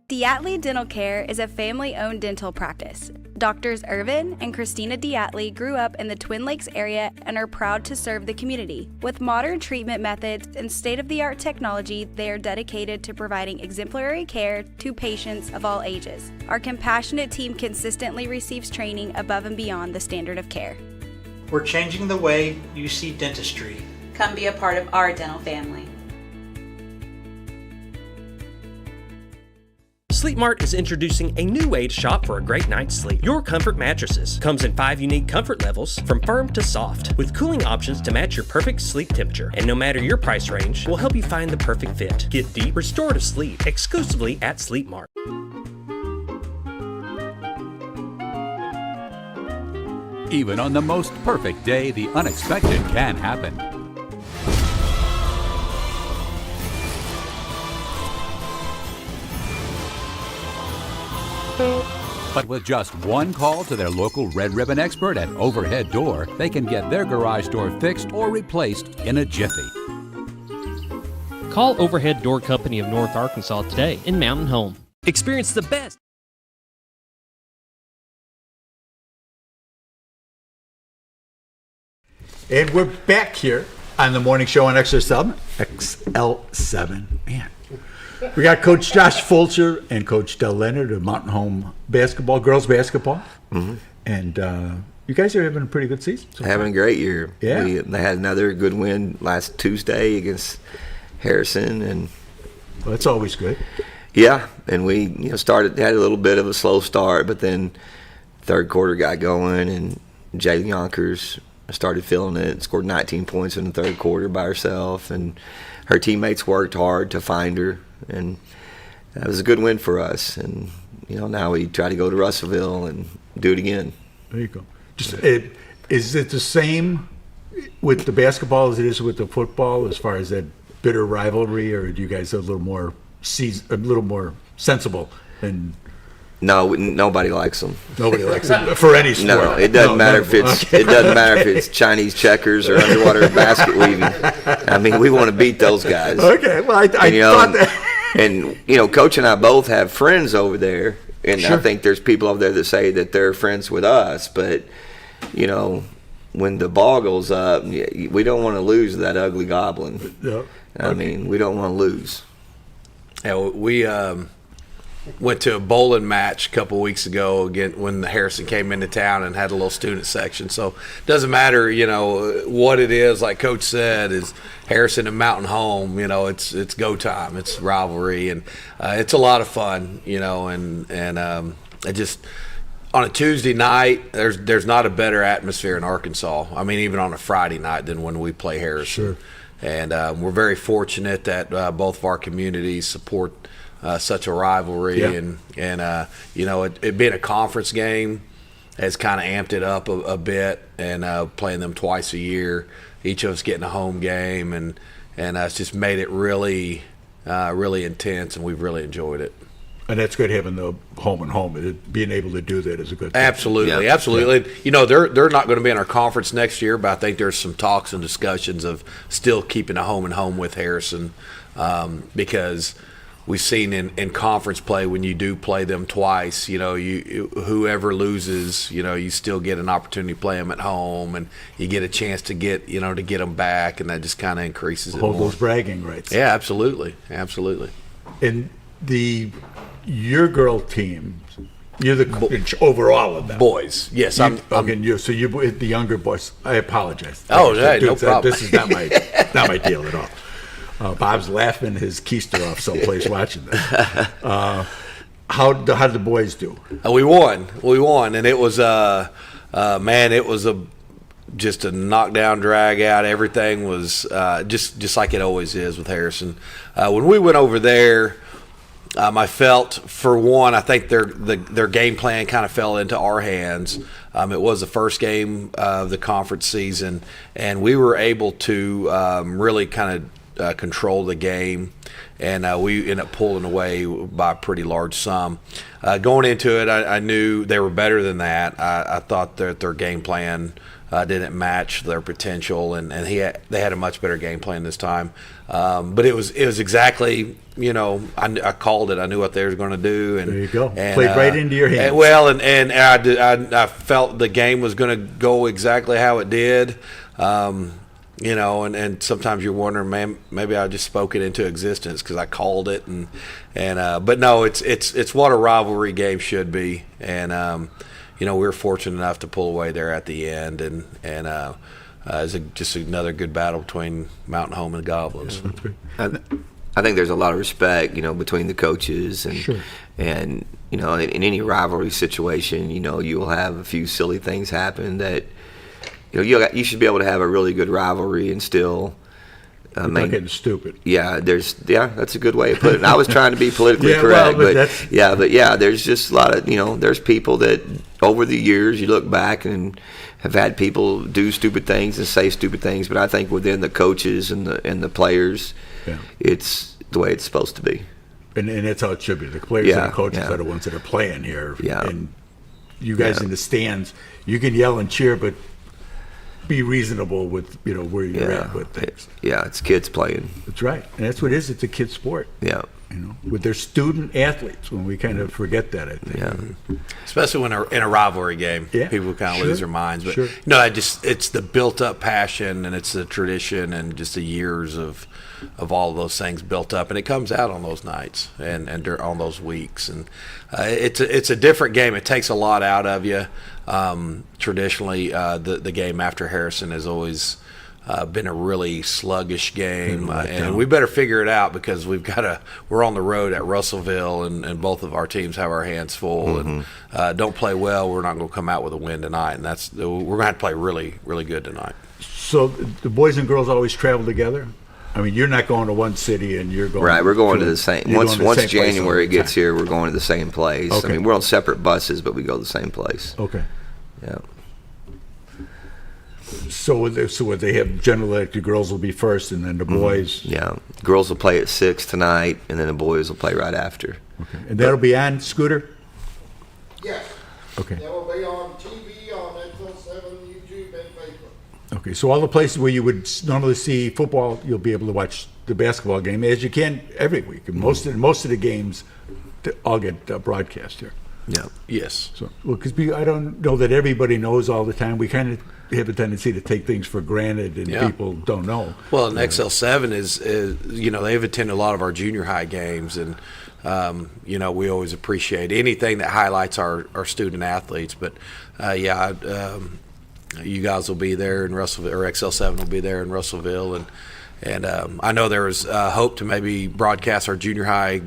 Speaker 12: Diatley Dental Care is a family-owned dental practice. Doctors Irvin and Christina Diatley grew up in the Twin Lakes area and are proud to serve the community. With modern treatment methods and state-of-the-art technology, they are dedicated to providing exemplary care to patients of all ages. Our compassionate team consistently receives training above and beyond the standard of care.
Speaker 13: We're changing the way you see dentistry.
Speaker 14: Come be a part of our dental family.
Speaker 1: Sleep Mart is introducing a new way to shop for a great night's sleep. Your Comfort Mattresses comes in 5 unique comfort levels, from firm to soft, with cooling options to match your perfect sleep temperature. And no matter your price range, we'll help you find the perfect fit. Get deep, restorative sleep exclusively at Sleep Mart.
Speaker 15: Even on the most perfect day, the unexpected can happen. But with just one call to their local Red Ribbon expert at Overhead Door, they can get their garage door fixed or replaced in a jiffy.
Speaker 16: Call Overhead Door Company of North Arkansas today in Mountain Home.
Speaker 1: Experience the best
Speaker 2: And we're back here on the morning show on XL7. XL7, man. We got Coach Josh Fulcher and Coach Dell Leonard of Mountain Home basketball, girls basketball.
Speaker 17: Mm-hmm.
Speaker 2: And you guys are having a pretty good season. So
Speaker 17: having a great year.
Speaker 2: Yeah.
Speaker 17: They had another good win last Tuesday against Harrison, and
Speaker 2: well, that's always good.
Speaker 17: Yeah, and we had a little bit of a slow start, but then third quarter got going, and Jaylee Yonkers started feeling it, scored 19 points in the third quarter by herself, and her teammates worked hard to find her, and that was a good win for us. And now we try to go to Russellville and do it again.
Speaker 2: There you go. Is it the same with the basketball as it is with the football, as far as that bitter rivalry, or are you guys a little more sensible? And
Speaker 17: no, nobody likes them.
Speaker 2: Nobody likes them for any sport.
Speaker 17: No, it doesn't matter if it's it doesn't matter if it's Chinese checkers or underwater basket weaving. I mean, we want to beat those guys.
Speaker 2: Okay, well, I thought that.
Speaker 17: And Coach and I both have friends over there, and
Speaker 2: Sure.
Speaker 17: I think there's people over there that say that they're friends with us, but when the ball goes up, we don't want to lose that ugly goblin.
Speaker 2: No.
Speaker 17: I mean, we don't want to lose.
Speaker 18: Yeah, we went to a bowling match a couple weeks ago again when the Harrison came into town and had a little student section. So it doesn't matter, what it is. Like Coach said, is Harrison and Mountain Home. It's go time. It's rivalry, and it's a lot of fun. I just on a Tuesday night, there's not a better atmosphere in Arkansas. I mean, even on a Friday night than when we play Harrison.
Speaker 2: Sure.
Speaker 18: And we're very fortunate that both of our communities support such a rivalry.
Speaker 2: Yeah.
Speaker 18: And it being a conference game has kind of amped it up a bit, and playing them twice a year, each of us getting a home game, and it's just made it really, really intense, and we've really enjoyed it.
Speaker 2: And that's good having the home and home. Being able to do that is a good thing.
Speaker 18: Absolutely,
Speaker 17: Yeah.
Speaker 18: absolutely. They're not going to be in our conference next year, but I think there's some talks and discussions of still keeping a home and home with Harrison, because we've seen in conference play, when you do play them twice, whoever loses, you still get an opportunity to play them at home, and you get a chance to get them back, and that just kind of increases it
Speaker 2: Hold
Speaker 18: more.
Speaker 2: those bragging rights.
Speaker 18: Yeah, absolutely, absolutely.
Speaker 2: And your girl team, you're the coach over all of them.
Speaker 18: Boys, yes,
Speaker 2: So you the younger boys. I apologize.
Speaker 18: Oh, hey, no problem.
Speaker 2: This is not my deal at all. Bob's laughing his keister off someplace watching this. How did the boys do?
Speaker 18: We won, and it was just a knockdown, drag out. Everything was just like it always is with Harrison. When we went over there, I felt, for one, I think their game plan kind of fell into our hands. It was the first game of the conference season, and we were able to really kind of control the game, and we ended up pulling away by a pretty large sum. Going into it, I knew they were better than that. I thought that their game plan didn't match their potential, and they had a much better game plan this time. But it was exactly, I called it. I knew what they were going to do, and
Speaker 2: there you go.
Speaker 18: And,
Speaker 2: played right into your hands.
Speaker 18: And I felt the game was going to go exactly how it did. And sometimes you're wondering, man, maybe I just spoke it into existence because I called it, but no, it's what a rivalry game should be, and we were fortunate enough to pull away there at the end, and it's just another good battle between Mountain Home and the Goblins.
Speaker 17: I think there's a lot of respect, between the coaches, and
Speaker 2: Sure.
Speaker 17: and in any rivalry situation, you'll have a few silly things happen that you should be able to have a really good rivalry and still.
Speaker 2: Not getting stupid.
Speaker 17: Yeah, that's a good way of putting it. And I was trying to be politically
Speaker 2: Yeah,
Speaker 17: correct,
Speaker 2: well,
Speaker 17: but there's just a lot of there's people that over the years you look back and have had people do stupid things and say stupid things, but I think within the coaches and the players, it's the way it's supposed to be.
Speaker 2: And that's how it should be. The players and the coaches are the ones that are playing here.
Speaker 17: Yeah.
Speaker 2: And you guys in the stands, you can yell and cheer, but be reasonable with where you're at with things.
Speaker 17: Yeah, it's kids playing.
Speaker 2: That's right, and that's what it is. It's a kid sport.
Speaker 17: Yeah.
Speaker 2: with their student athletes, when we kind of forget that, I think.
Speaker 17: Yeah.
Speaker 18: Especially when in a rivalry game,
Speaker 2: Yeah,
Speaker 18: people kind of lose their minds. But
Speaker 2: sure.
Speaker 18: it's the built-up passion, and it's the tradition, and just the years of all of those things built up, and it comes out on those nights and on those weeks. And it's a different game. It takes a lot out of you. Traditionally, the game after Harrison has always been a really sluggish game, and we better figure it out because we're on the road at Russellville, and both of our teams have our hands full, and don't play well, we're not going to come out with a win tonight, and we're going to have to play really, really good tonight.
Speaker 2: So the boys and girls always travel together? I mean, you're not going to one city and you're going.
Speaker 17: Right, we're going to the same. Once
Speaker 2: same
Speaker 17: January
Speaker 2: place
Speaker 17: gets here, we're going to the same place.
Speaker 2: Okay.
Speaker 17: I mean, we're on separate buses, but we go to the same place.
Speaker 2: Okay.
Speaker 17: Yeah.
Speaker 2: So what they have, generally, like the girls will be first, and then the boys.
Speaker 17: Yeah, girls will play at 6 tonight, and then the boys will play right after.
Speaker 2: Okay, and that'll be on Scooter.
Speaker 3: Yes.
Speaker 2: Okay.
Speaker 3: That will be on TV, on XL7, YouTube, and Facebook.
Speaker 2: Okay, so all the places where you would normally see football, you'll be able to watch the basketball game as you can every week. And most of the games, all get broadcast here.
Speaker 17: Yeah.
Speaker 18: Yes.
Speaker 2: So, because I don't know that everybody knows all the time. We kind of have a tendency to take things for granted, and people don't know.
Speaker 18: Well, and XL7 is they've attended a lot of our junior high games, and we always appreciate anything that highlights our student athletes. But you guys will be there in Russellville, or XL7 will be there in Russellville, and I know there was hope to maybe broadcast our junior high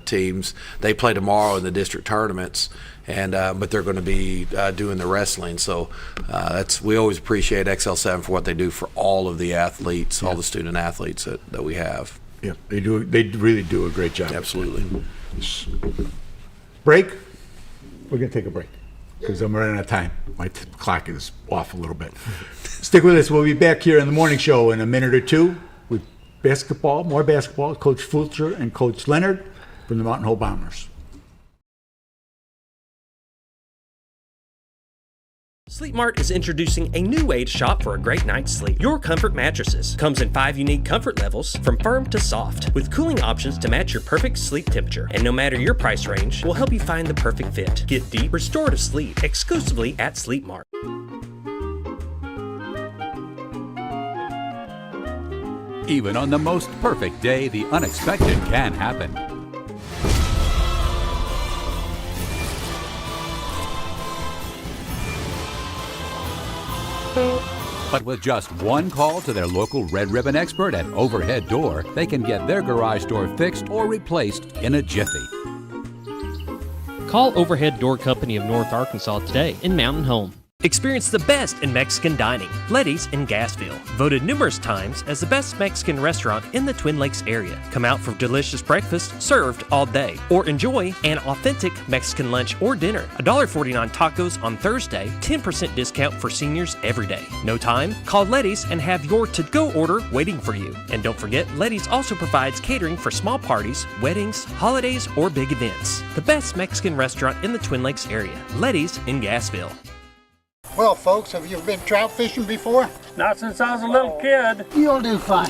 Speaker 18: teams. They play tomorrow in the district tournaments, and but they're going to be doing the wrestling. So we always appreciate XL7 for what they do for all of the athletes, all the student athletes that we have.
Speaker 2: Yeah, they do. They really do a great job.
Speaker 18: Absolutely.
Speaker 2: Break. We're going to take a break because I'm running out of time. My clock is off a little bit. Stick with us. We'll be back here in the morning show in a minute or two with more basketball, Coach Fulcher and Coach Leonard from the Mountain Home Bombers.
Speaker 1: Sleep Mart is introducing a new way to shop for a great night's sleep. Your Comfort Mattresses comes in 5 unique comfort levels from firm to soft, with cooling options to match your perfect sleep temperature. And no matter your price range, we'll help you find the perfect fit. Get deep, restorative sleep exclusively at Sleep Mart.
Speaker 15: Even on the most perfect day, the unexpected can happen. But with just one call to their local Red Ribbon expert at Overhead Door, they can get their garage door fixed or replaced in a jiffy.
Speaker 16: Call Overhead Door Company of North Arkansas today in Mountain Home.
Speaker 1: Experience the best in Mexican dining. Letty's in Gassville, voted numerous times as the best Mexican restaurant in the Twin Lakes area. Come out for delicious breakfast served all day, or enjoy an authentic Mexican lunch or dinner. $1.49 tacos on Thursday, 10% discount for seniors every day. No time? Call Letty's and have your to-go order waiting for you. And don't forget, Letty's also provides catering for small parties, weddings, holidays, or big events. The best Mexican restaurant in the Twin Lakes area. Letty's in Gassville.
Speaker 19: Well, folks, have you been trout fishing before?
Speaker 20: Not since I was a little kid.
Speaker 19: You'll do fine.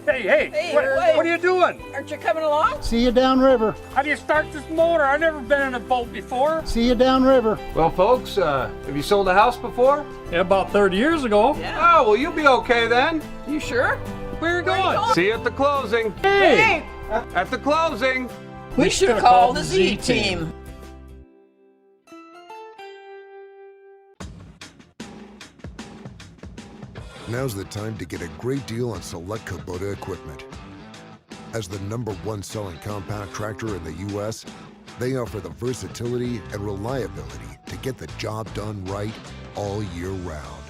Speaker 20: Hey, what are you doing?
Speaker 21: Aren't you coming along?
Speaker 19: See you downriver.
Speaker 20: How do you start this motor? I've never been in a boat before.
Speaker 19: See you downriver.
Speaker 22: Well, folks, have you sold a house before?
Speaker 20: Yeah, about 30 years ago.
Speaker 21: Yeah.
Speaker 22: Oh, well, you'll be okay then.
Speaker 21: You sure?
Speaker 20: Where are you going?
Speaker 22: See you at the closing.
Speaker 20: Hey!
Speaker 22: At the closing.
Speaker 21: We should have called the Z-Team.
Speaker 23: Now's the time to get a great deal on select Kubota equipment. As the #1 selling compact tractor in the U.S., they offer the versatility and reliability to get the job done right all year round.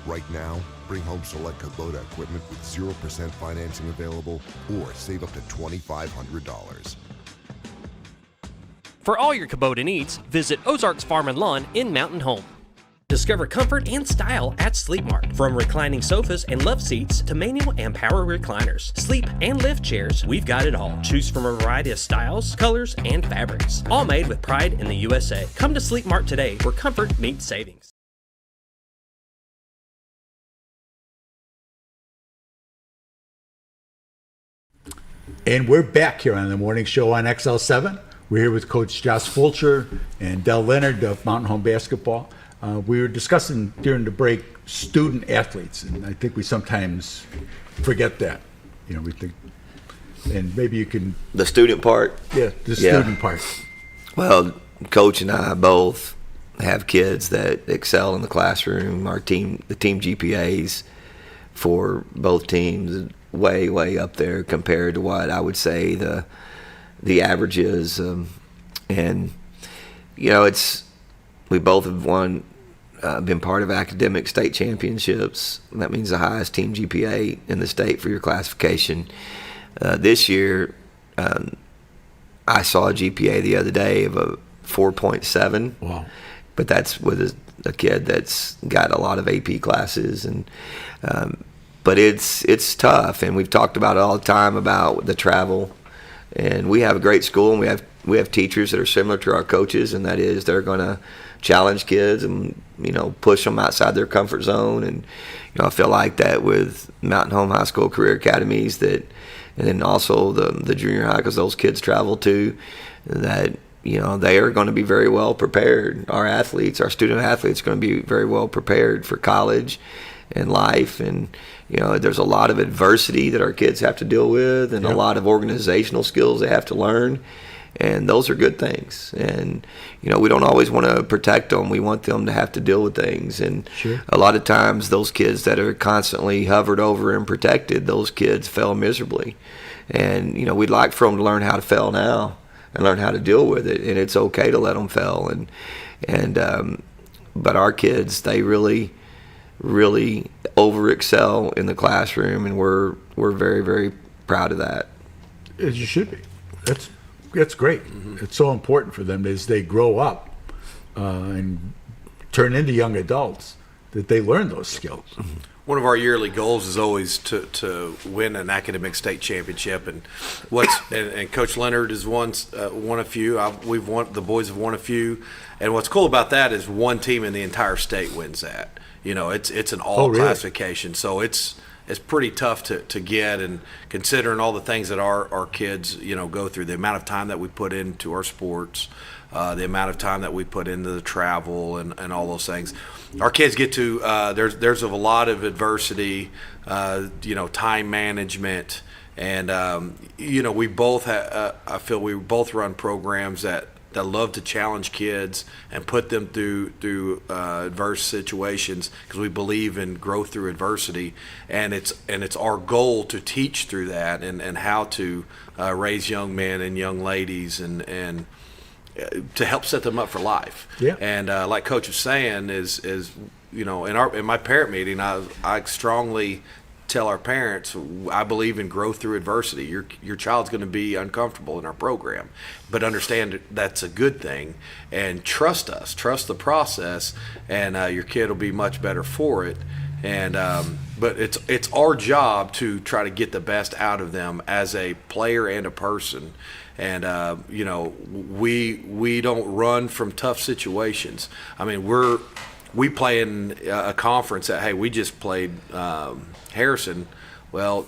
Speaker 23: Right now, bring home select Kubota equipment with 0% financing available or save up to $2,500.
Speaker 1: For all your Kubota needs, visit Ozarks Farm and Lawn in Mountain Home. Discover comfort and style at Sleep Mart. From reclining sofas and love seats to manual and power recliners, sleep and lift chairs, we've got it all. Choose from a variety of styles, colors, and fabrics. All made with pride in the USA. Come to Sleep Mart today, where comfort meets savings.
Speaker 2: And we're back here on the morning show on XL7. We're here with Coach Josh Fulcher and Dell Leonard of Mountain Home Basketball. We were discussing during the break student athletes, and I think we sometimes forget that. You know, we think, and maybe you can.
Speaker 17: The student part?
Speaker 2: Yeah, the student part.
Speaker 17: Well, Coach and I both have kids that excel in the classroom. The team GPAs for both teams way up there compared to what I would say the average is, and you know, we both have been part of academic state championships. That means the highest team GPA in the state for your classification. This year, I saw a GPA the other day of a 4.7.
Speaker 2: Wow!
Speaker 17: But that's with a kid that's got a lot of AP classes, and but it's tough, and we've talked about it all the time about the travel. And we have a great school, and we have teachers that are similar to our coaches, and that is they're going to challenge kids and, you know, push them outside their comfort zone. And, you know, I feel like that with Mountain Home High School Career Academies, and then also the junior high, because those kids travel too, that, you know, they are going to be very well prepared. Our student athletes are going to be very well prepared for college and life. And, you know, there's a lot of adversity that our kids have to deal with, and a lot of organizational skills they have to learn. And those are good things. And, you know, we don't always want to protect them. We want them to have to deal with things. And a lot of times those kids that are constantly hovered over and protected, those kids fail miserably. And, you know, we'd like for them to learn how to fail now and learn how to deal with it. And it's okay to let them fail. But our kids, they really over excel in the classroom, and we're very, very proud of that.
Speaker 2: As you should be. That's great. It's so important for them as they grow up and turn into young adults that they learn those skills.
Speaker 18: One of our yearly goals is always to win an academic state championship, and and Coach Leonard has won a few. The boys have won a few, and what's cool about that is one team in the entire state wins that. You know, it's an all classification, so it's pretty tough to get, and considering all the things that our kids, you know, go through, the amount of time that we put into our sports, the amount of time that we put into the travel and all those things. Our kids get to there's a lot of adversity, you know, time management, and you know, we both I feel we both run programs that love to challenge kids and put them through adverse situations, because we believe in growth through adversity, and it's our goal to teach through that and how to raise young men and young ladies and to help set them up for life.
Speaker 2: Yeah.
Speaker 18: And like Coach was saying, is you know, in my parent meeting, I strongly tell our parents, I believe in growth through adversity. Your child's going to be uncomfortable in our program, but understand that's a good thing, and trust us, trust the process, and your kid will be much better for it. And but it's our job to try to get the best out of them as a player and a person. And you know, we don't run from tough situations. I mean, we play in a conference that, hey, we just played Harrison. Well,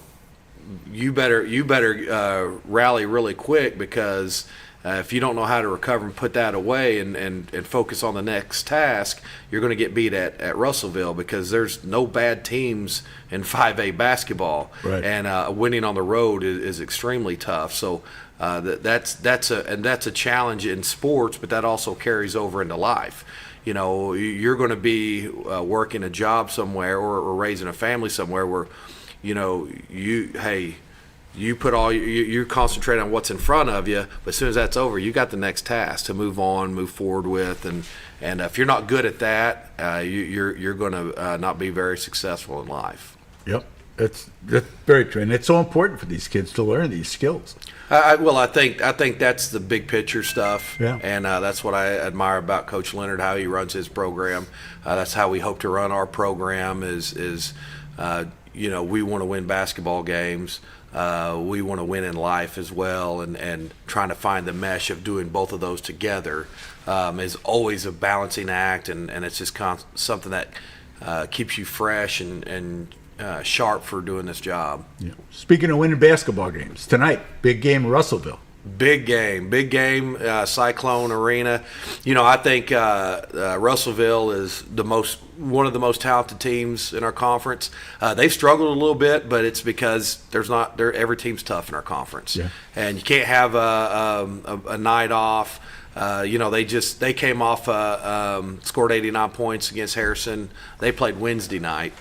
Speaker 18: you better rally really quick, because if you don't know how to recover and put that away and focus on the next task, you're going to get beat at Russellville, because there's no bad teams in 5A basketball.
Speaker 2: Right.
Speaker 18: And winning on the road is extremely tough. So that's a challenge in sports, but that also carries over into life. You know, you're going to be working a job somewhere or raising a family somewhere where, you know, you put you concentrate on what's in front of you, but as soon as that's over, you got the next task to move forward with, and if you're not good at that, you're going to not be very successful in life.
Speaker 2: Yep, that's very true, and it's so important for these kids to learn these skills.
Speaker 18: I think that's the big picture stuff,
Speaker 2: yeah.
Speaker 18: And that's what I admire about Coach Leonard, how he runs his program. That's how we hope to run our program. Is you know, we want to win basketball games. We want to win in life as well, and trying to find the mesh of doing both of those together is always a balancing act, and it's just something that keeps you fresh and sharp for doing this job.
Speaker 2: Yeah. Speaking of winning basketball games, tonight, big game, Russellville.
Speaker 18: Big game, Cyclone Arena. I think Russellville is one of the most talented teams in our conference. They've struggled a little bit, but it's because every team's tough in our conference, and you can't have a night off. They came off, scored 89 points against Harrison. They played Wednesday night.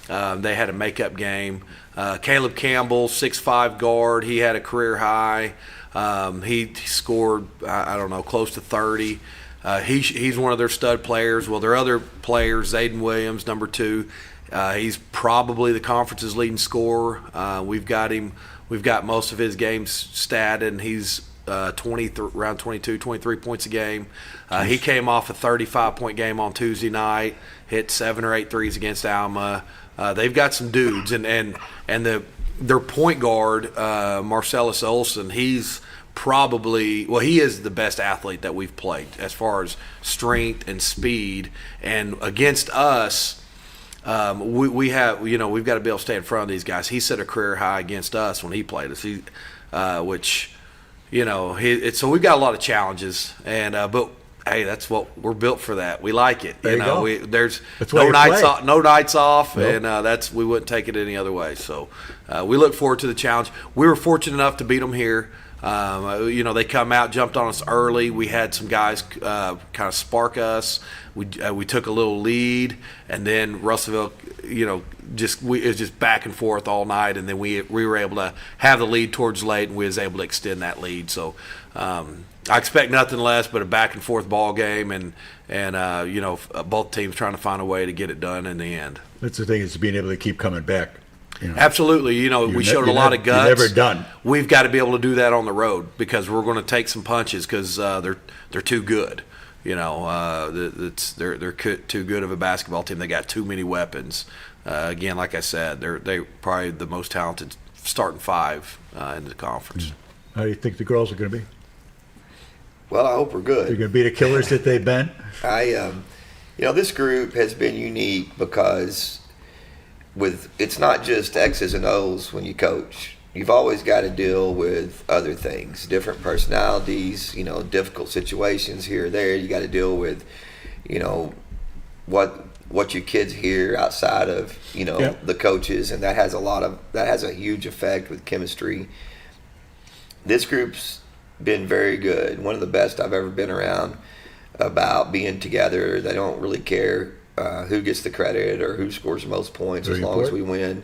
Speaker 18: They had a makeup game. Caleb Campbell, 6'5" guard. He had a career high. He scored, close to 30. He's one of their stud players. Well, their other players, Zayden Williams, number 2, he's probably the conference's leading scorer. We've got most of his games statted, and he's around 22, 23 points a game. He came off a 35-point game on Tuesday night, hit 7 or 8 threes against Alma. They've got some dudes, and their point guard, Marcellus Olson, he's he is the best athlete that we've played as far as strength and speed. And against us, we've got to be able to stay in front of these guys. He set a career high against us when he played us. So we've got a lot of challenges, but hey, that's what we're built for. That we like it.
Speaker 2: There you go.
Speaker 18: There's
Speaker 2: that's
Speaker 18: no nights off,
Speaker 2: Nope.
Speaker 18: and we wouldn't take it any other way. So we look forward to the challenge. We were fortunate enough to beat them here. They come out, jumped on us early. We had some guys kind of spark us. We took a little lead, and then Russellville, it was just back and forth all night, and then we were able to have the lead towards late, and we was able to extend that lead. So I expect nothing less but a back and forth ball game, and both teams trying to find a way to get it done in the end.
Speaker 2: That's the thing, is being able to keep coming back.
Speaker 18: Absolutely. We showed a lot of guts.
Speaker 2: You're never done.
Speaker 18: We've got to be able to do that on the road, because we're going to take some punches because they're too good. They're too good of a basketball team. They got too many weapons. Again, like I said, they're probably the most talented starting 5 in the conference.
Speaker 2: How do you think the girls are going to be?
Speaker 17: Well, I hope we're good.
Speaker 2: They're going to be the killers that they've been?
Speaker 17: This group has been unique because it's not just X's and O's when you coach. You've always got to deal with other things, different personalities, difficult situations here or there. You got to deal with, what your kids hear outside of, the coaches, and that has a huge effect with chemistry. This group's been very good, one of the best I've ever been around about being together. They don't really care who gets the credit or who scores the most points, as long as we win.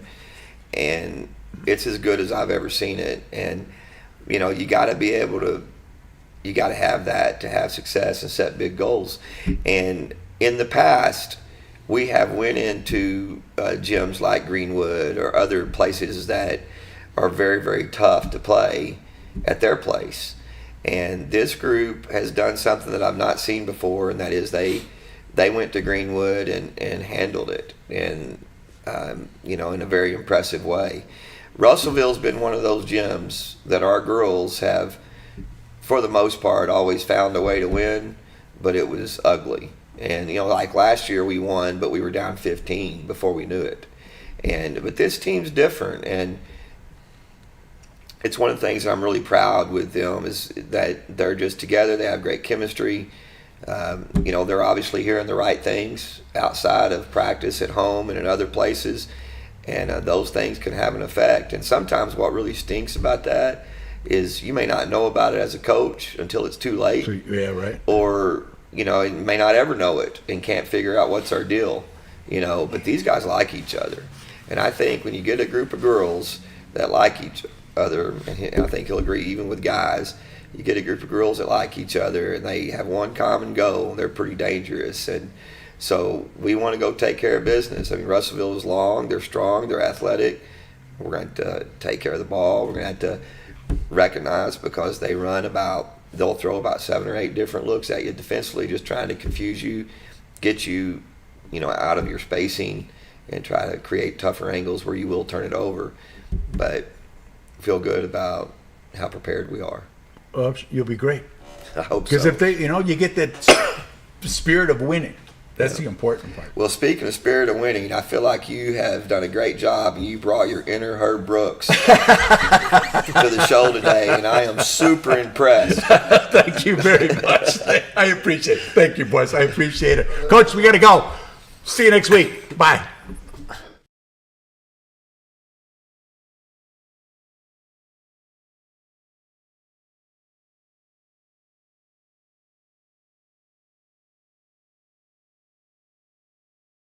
Speaker 17: And it's as good as I've ever seen it. And, you got to be able to, you got to have that to have success and set big goals. And in the past, we have went into gyms like Greenwood or other places that are very, very tough to play at their place. And this group has done something that I've not seen before, and that is they went to Greenwood and handled it, and in a very impressive way. Russellville's been one of those gyms that our girls have, for the most part, always found a way to win, but it was ugly. And like last year we won, but we were down 15 before we knew it. But this team's different, and it's one of the things that I'm really proud with them is that they're just together. They have great chemistry. They're obviously hearing the right things outside of practice at home and in other places, and those things can have an effect. And sometimes what really stinks about that is you may not know about it as a coach until it's too late.
Speaker 2: Yeah, right.
Speaker 17: Or, you may not ever know it and can't figure out what's our deal, but these guys like each other. And I think when you get a group of girls that like each other, and I think he'll agree even with guys, you get a group of girls that like each other and they have one common goal, they're pretty dangerous. And so we want to go take care of business. I mean, Russellville is long, they're strong, they're athletic. We're going to take care of the ball. We're going to have to recognize, because they'll throw about 7 or 8 different looks at you defensively, just trying to confuse you, get you, out of your spacing, and try to create tougher angles where you will turn it over. But feel good about how prepared we are.
Speaker 2: You'll be great.
Speaker 17: I hope so.
Speaker 2: Because if they, you get that spirit of winning, That's the important part.
Speaker 17: Well, speaking of spirit of winning, I feel like you have done a great job, and you brought your inner Herb Brooks to the show today, and I am super impressed.
Speaker 2: Thank you very much. I appreciate it. Thank you, boys. I appreciate it. Coach, we got to go. See you next week. Bye.